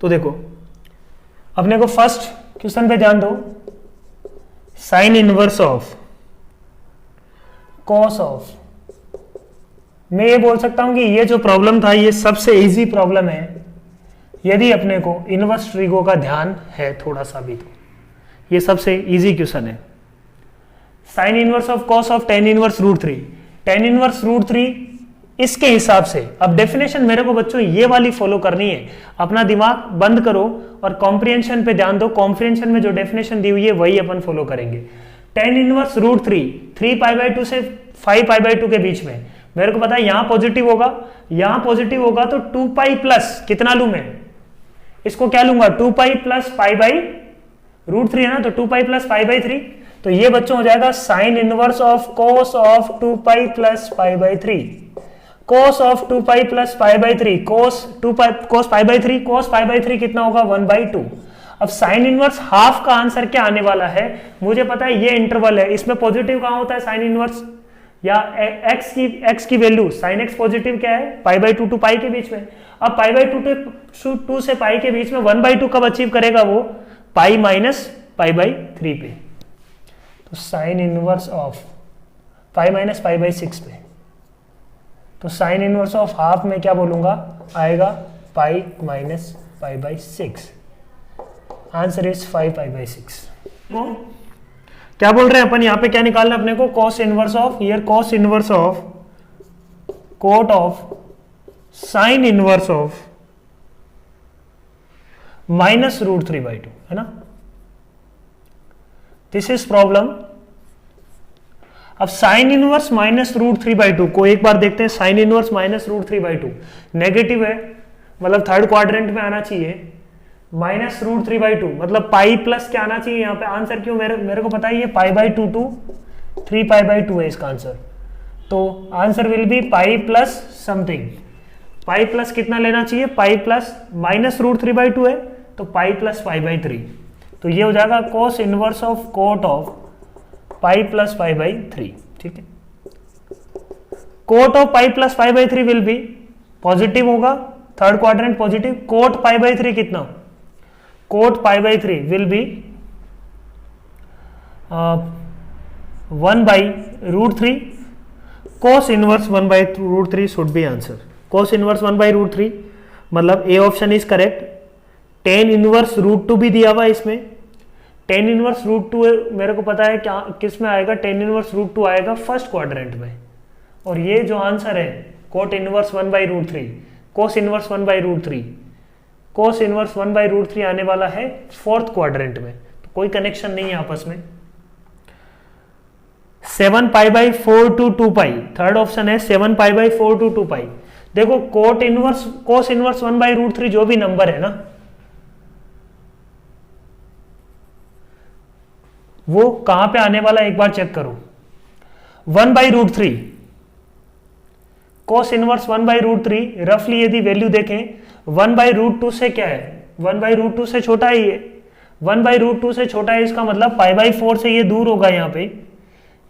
तो देखो अपने को फर्स्ट क्वेश्चन पे ध्यान दो, sign inverse of cos of. मैं ये बोल सकता हूं कि ये जो प्रॉब्लम था ये सबसे इजी प्रॉब्लम है यदि अपने को इनवर्स ट्रिगो का ध्यान है थोड़ा सा भी, तो ये सबसे इजी क्वेश्चन है। Sine inverse of cos of tan inverse root three, tan inverse root three इसके हिसाब से। अब डेफिनेशन मेरे को बच्चों ये वाली फॉलो करनी है, अपना दिमाग बंद करो और कॉम्प्रिहेंशन पे ध्यान दो। कॉम्प्रिहेंशन में जो डेफिनेशन दी हुई है वही अपन फॉलो करेंगे। टेन इनवर्स रूट थ्री, 3π/2 से 5π/2 के बीच में मेरे को पता है यहां पॉजिटिव होगा, यहां पॉजिटिव होगा तो 2π प्लस कितना लू मैं, इसको क्या लूंगा 2π प्लस π/√3 है ना, तो 2π प्लस π/3। तो ये बच्चों हो जाएगा sine inverse of cos of 2π plus π/3, cos of 2π plus π/3, cos π/3, cos π/3 कितना होगा 1/2। अब साइन इनवर्स हाफ का आंसर क्या आने वाला है, मुझे पता है ये इंटरवल है, इसमें पॉजिटिव कहां होता है साइन इनवर्स, या x की वैल्यू साइन x पॉजिटिव क्या है π/2 टू पाई के बीच में। अब π/2 से पाई के बीच में 1/2 कब अचीव करेगा वो, पाई माइनस π/3 पे। तो sine inverse of pi minus π/6 पे, तो साइन इनवर्स ऑफ हाफ में क्या बोलूंगा आएगा पाई माइनस π/6। Answer is 5π/6। क्या बोल रहे हैं अपन यहां पे, क्या निकालना अपने को, cos inverse of, here cos inverse of cot of sine inverse of -√3/2 है ना। This is problem. अब साइन इनवर्स -√3/2 को एक बार देखते हैं। साइन इनवर्स -√3/2 नेगेटिव है, मतलब थर्ड क्वाड्रेंट में आना चाहिए। -√3/2 मतलब पाई प्लस क्या आना चाहिए यहाँ पे, आंसर क्यों मेरे को पता है ये π/2 टू 3π/2 है इसका आंसर। तो answer will B pi plus something, pi plus कितना लेना चाहिए, पाई प्लस -√3/2 है तो पाई प्लस π/3। तो ये हो जाएगा cos inverse of cot of pi plus π/3, ठीक है। Cot of pi plus π/3 will be positive होगा, थर्ड क्वाड्रेंट पॉजिटिव। कोट π/3 कितना, cot π/3 will be 1/√3। cos inverse 1/√3 should be answer. cos inverse 1/√3 मतलब a option is correct. Tan inverse √2 भी दिया हुआ इसमें, ten inverse √2 मेरे को पता है क्या किस में आएगा, टेन इनवर्स √2 आएगा फर्स्ट क्वाड्रेंट में। और ये जो आंसर है cot inverse 1/√3, cos inverse 1/√3, cos inverse 1/√3 आने वाला है फोर्थ क्वाड्रेंट में। तो कोई कनेक्शन नहीं है आपस में। 7π/4 टू 2π, थर्ड ऑप्शन है 7π/4 टू 2π। देखो कोट इनवर्स कोस इनवर्स 1/√3 जो भी नंबर है ना वो कहां पे आने वाला है एक बार चेक करो। 1/√3 cos इनवर्स 1/√3 रफली यदि वैल्यू देखें 1/√2 से क्या है, 1/√2 से छोटा ही है, 1/√2 से छोटा है, इसका मतलब π/4 से ये दूर होगा। यहाँ पे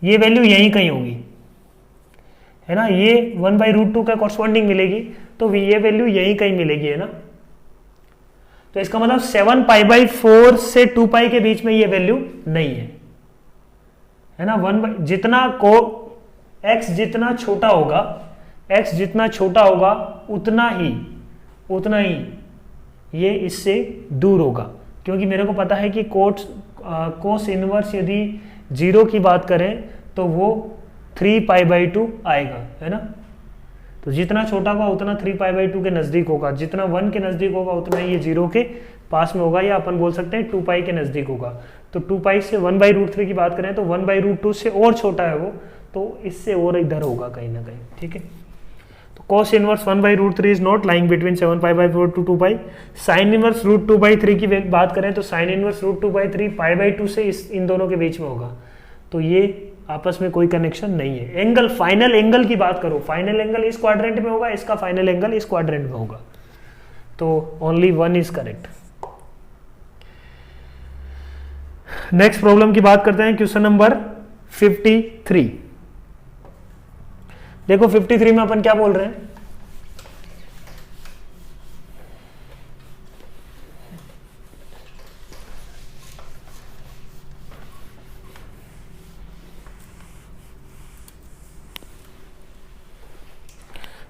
ये वैल्यू यहीं कहीं होगी है ना, ये 1/√2 का कॉरस्पॉन्डिंग मिलेगी, तो ये वैल्यू यहीं कहीं मिलेगी है ना। तो इसका मतलब 7π/4 से 2π के बीच में ये वैल्यू नहीं है ना। जितना को x जितना छोटा होगा, x जितना छोटा होगा उतना ही ये इससे दूर होगा, क्योंकि मेरे को पता है कि कोस इनवर्स यदि 0 की बात करें तो वो 3π/2 आएगा है ना। तो जितना छोटा होगा उतना 3π/2 के नजदीक होगा, जितना 1 के नजदीक होगा उतना ये 0 के पास में होगा, या अपन बोल सकते हैं 2π के नजदीक होगा। तो 2π से 1/√3 की बात करें तो 1/√2 से और छोटा है वो, तो इससे और इधर होगा कहीं ना कहीं, ठीक है। तो cos inverse 1/√3 is not lying between 7π/4 to 2π। Sine inverse √2/3 की बात करें तो साइन इनवर्स √2/3 π/2 से इन दोनों के बीच में होगा, तो ये आपस में कोई कनेक्शन नहीं है। एंगल, फाइनल एंगल की बात करो, फाइनल एंगल इस क्वाड्रेंट में होगा, इसका फाइनल एंगल इस क्वाड्रेंट में होगा, तो only one is correct. Next problem की बात करते हैं, क्वेश्चन नंबर 53। देखो 53 में अपन क्या बोल रहे हैं,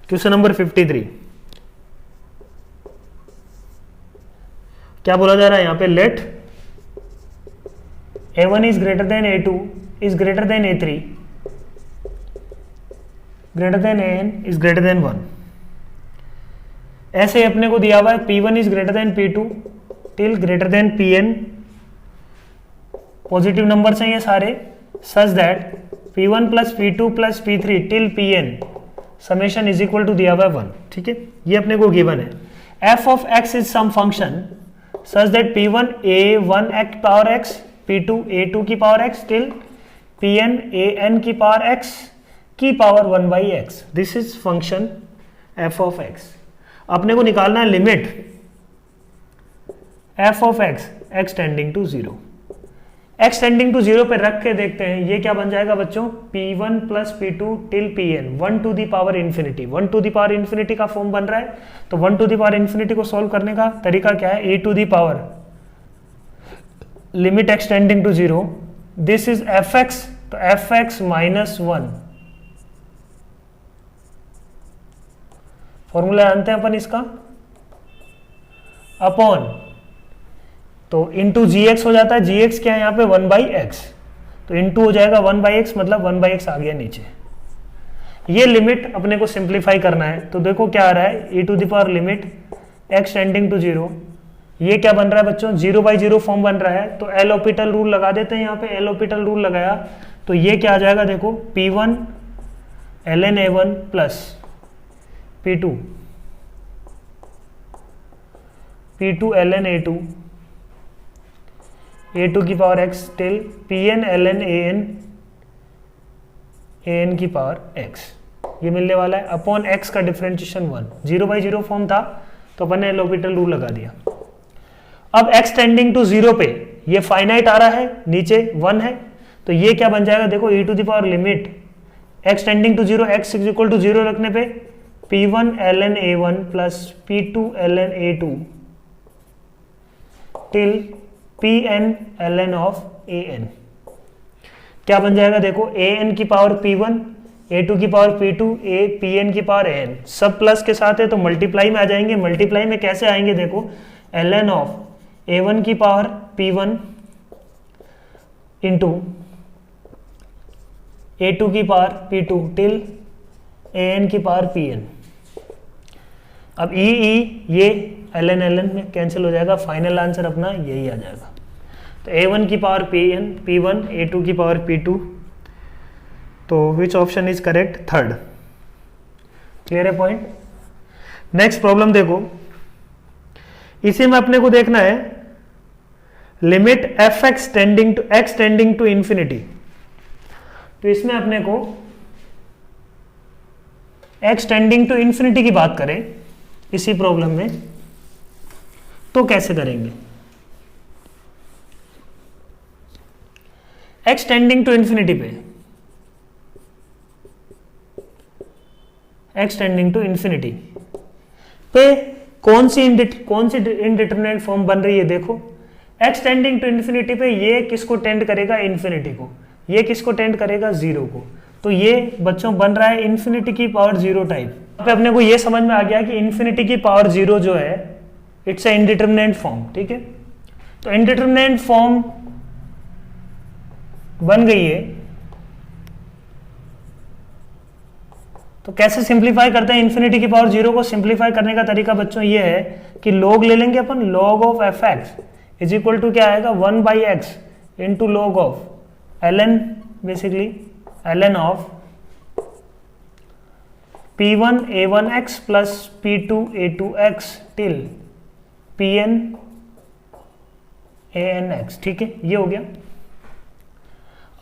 क्वेश्चन नंबर 53 क्या बोला जा रहा है यहां पे, let A1 is greater than A2 is greater than A3 greater than AN is greater than 1। ऐसे अपने को दिया हुआ है P1 is greater than P2 till greater than Pn, positive numbers हैं ये सारे, such that P1 plus P2 plus P3 till Pn summation is equal to दिया हुआ है 1। ठीक है, ये अपने को गिवन है। f of x is some function such that P1 A1 x power x, P2 A2 की power x till Pn AN की पावर x की power 1 by x। This is function f of x। अपने को निकालना है limit f of x tending to 0। x tending to 0 पे रख के देखते हैं ये क्या बन जाएगा बच्चों, P1 plus P2 till Pn 1 to the power infinity. 1 to the power infinity का फॉर्म बन रहा है, तो 1 टू दी पावर इन्फिनिटी को सॉल्व करने का तरीका क्या है, a to the power limit x tending to 0, this is fx, तो fx माइनस 1, फॉर्मूला जानते हैं अपन इसका, अपॉन, तो इंटू gx हो जाता है, gx क्या है यहाँ पे 1 बाई एक्स, तो इंटू हो जाएगा 1 बाई एक्स, मतलब 1 बाई एक्स आ गया नीचे। ये लिमिट अपने को सिंप्लीफाई करना है, तो देखो क्या आ रहा है, e to the power limit x tending to 0, ये क्या बन रहा है बच्चों, 0 बाई 0 फॉर्म बन रहा है, तो एल ऑपिटल रूल लगा देते हैं यहाँ पे, एल ऑपिटल रूल लगाया तो ये क्या आ जाएगा देखो, P1 ln A1 plus P2 ln A2 A2 की power x till Pn ln AN की पावर x, ये मिलने वाला है, अपॉन x का डिफरेंशिएशन 1। 0 बाई 0 फॉर्म था तो अपन ने एल ऑपिटल रूल लगा दिया। अब x टेंडिंग टू 0 पे ये फाइनाइट आ रहा है, नीचे 1 है, तो ये क्या बन जाएगा देखो, e to the power limit x tending to 0 x is equal to 0 रखने पे P1 ln A1 plus P2 ln A2 till Pn ln of An, क्या बन जाएगा देखो, An की पावर P1 A2 की पावर P2 Pn की power An, सब प्लस के साथ है तो मल्टीप्लाई में आ जाएंगे। मल्टीप्लाई में कैसे आएंगे देखो, ln ऑफ A1 की पावर P1 इंटू A2 की पावर P2 टिल An की पावर Pn। अब ये ln में कैंसिल हो जाएगा, फाइनल आंसर अपना यही आ जाएगा। तो A1 की पावर P1 A2 की पावर P2, तो which option is correct, third. Clear है पॉइंट। नेक्स्ट प्रॉब्लम देखो, इसी में अपने को देखना है limit fx tending to infinity, तो इसमें अपने को x टेंडिंग टू इंफिनिटी की बात करें इसी प्रॉब्लम में, तो कैसे करेंगे, x टेंडिंग टू इंफिनिटी पे, x टेंडिंग टू इंफिनिटी पे कौन सी इनडिटरमिनेट फॉर्म बन रही है देखो, x टेंडिंग टू इंफिनिटी पे ये किसको टेंड करेगा, इंफिनिटी को, ये किसको टेंड करेगा, 0 को, तो ये बच्चों बन रहा है इंफिनिटी की पावर 0 टाइप। पे अपने को ये समझ में आ गया कि इंफिनिटी की पावर 0 जो है इट्स ए इनडिटरमिनेट फॉर्म। ठीक है, तो इनडिटरमिनेट फॉर्म बन गई है, तो कैसे सिंप्लीफाई करते हैं इंफिनिटी की पावर 0 को। सिंप्लीफाई करने का तरीका बच्चों ये है कि लॉग ले लेंगे अपन, log of f x is equal to क्या आएगा, 1 by x into log of ln, basically ln of P1 A1x plus P2 A2x till Pn ANX। ठीक है, ये हो गया।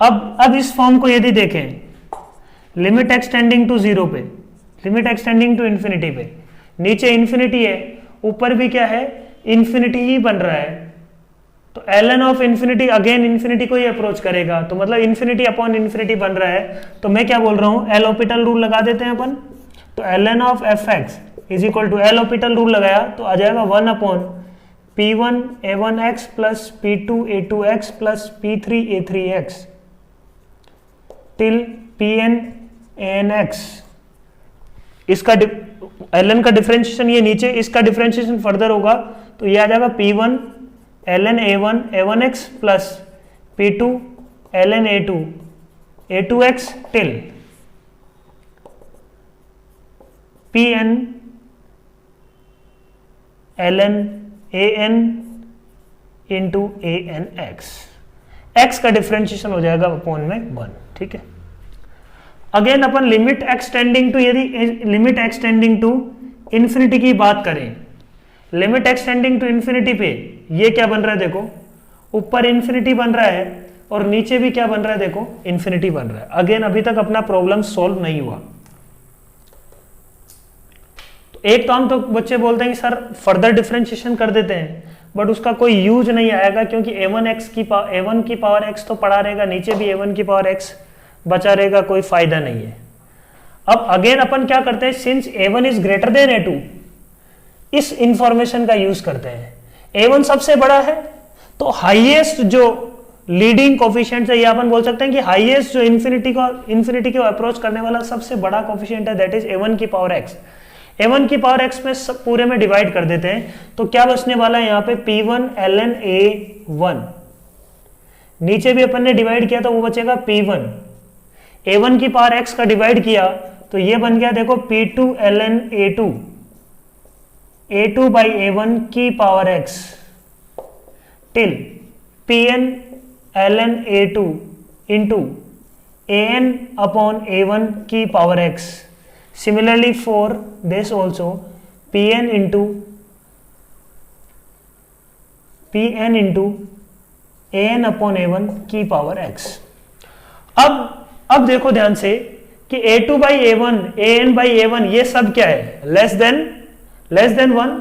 अब इस फॉर्म को यदि देखें, लिमिट एक्सटेंडिंग टू 0 पे, लिमिट एक्सटेंडिंग टू इन्फिनिटी पे, नीचे इन्फिनिटी है, ऊपर भी क्या है, इन्फिनिटी ही बन रहा है, तो ln of infinity again infinity को ही अप्रोच करेगा, तो मतलब इन्फिनिटी अपॉन इन्फिनिटी बन रहा है। तो मैं क्या बोल रहा हूं, एल ऑपिटल रूल लगा देते हैं अपन, तो ln of f x is equal to L'Hopital rule लगाया तो आ जाएगा 1 upon P1 A1x plus P2 A2x plus P3 A3x till Pn Anx। इसका ln का डिफरेंशिएशन ये नीचे, इसका डिफरेंशिएशन फर्दर होगा तो ये आ जाएगा P1 ln A1 A1x plus P2 ln A2 A2x till Pn ln an into an x का डिफरेंशिएशन हो जाएगा अपॉन में 1, ठीक है। अगेन अपन लिमिट एक्सटेंडिंग टू, यदि लिमिट एक्सटेंडिंग टू इन्फिनिटी की बात करें, लिमिट एक्सटेंडिंग टू इन्फिनिटी पे ये क्या बन रहा है, देखो ऊपर इन्फिनिटी बन रहा है और नीचे भी क्या बन रहा है, देखो इन्फिनिटी बन रहा है। अगेन अभी तक अपना प्रॉब्लम सॉल्व नहीं हुआ। एक तो हम तो बच्चे बोलते हैं कि सर फर्दर डिफरेंशिएशन कर देते हैं, बट उसका कोई यूज नहीं आएगा क्योंकि a1 की पावर x तो पड़ा रहेगा, नीचे भी a1 की पावर x बचा रहेगा, कोई फायदा नहीं है। अब अगेन अपन क्या करते हैं, since a1 is greater than a2, इस इंफॉर्मेशन का यूज करते हैं। a1 सबसे बड़ा है तो हाईएस्ट जो लीडिंग कोफिशिएंट है, ये अपन बोल सकते हैं कि हाईएस्ट जो इन्फिनिटी को अप्रोच करने वाला सबसे बड़ा कोफिशिएंट है, दैट इज a1 की पावर x। a1 की पावर x में सब पूरे में डिवाइड कर देते हैं तो क्या बचने वाला है यहाँ पे P1 ln A1, नीचे भी अपन ने डिवाइड किया तो वो बचेगा P1, A1 की पावर x का डिवाइड किया तो ये बन गया देखो P2 ln A2, A2 by A1 की power x till Pn ln A2 into An upon A1 की power x। Similarly for this also Pn into An upon A1 की पावर x। अब देखो ध्यान से कि A2 by A1 An by A1 ये सब क्या है, लेस देन 1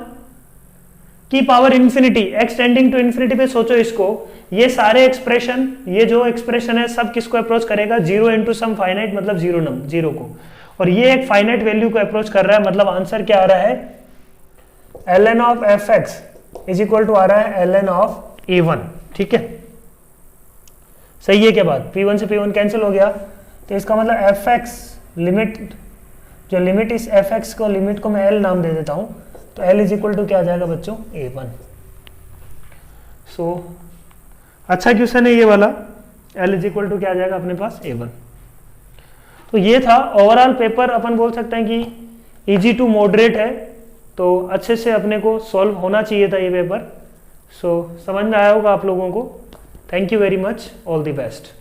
की power infinity x tending to infinity पे सोचो इसको, ये सारे एक्सप्रेशन, ये जो एक्सप्रेशन है सब किसको अप्रोच करेगा, 0 इंटू सम फाइनाइट मतलब जीरो को, और ये एक फाइनाइट वैल्यू को अप्रोच कर रहा है, मतलब आंसर क्या आ रहा है, ln of f x is equal to आ रहा है ln ऑफ A1, ठीक है। सही है क्या बात, P1 से P1 कैंसिल हो गया, तो इसका मतलब एफ एक्स लिमिट, जो लिमिट इस एफ एक्स को, लिमिट को मैं L नाम दे देता हूं, तो L इज इक्वल टू क्या आ जाएगा बच्चों, A1। सो अच्छा क्वेश्चन है ये वाला, L इज इक्वल टू क्या आ जाएगा अपने पास, A1। तो ये था ओवरऑल पेपर, अपन बोल सकते हैं कि इजी टू मॉडरेट है, तो अच्छे से अपने को सॉल्व होना चाहिए था ये पेपर। सो समझ में आया होगा आप लोगों को। Thank you very much, all the best.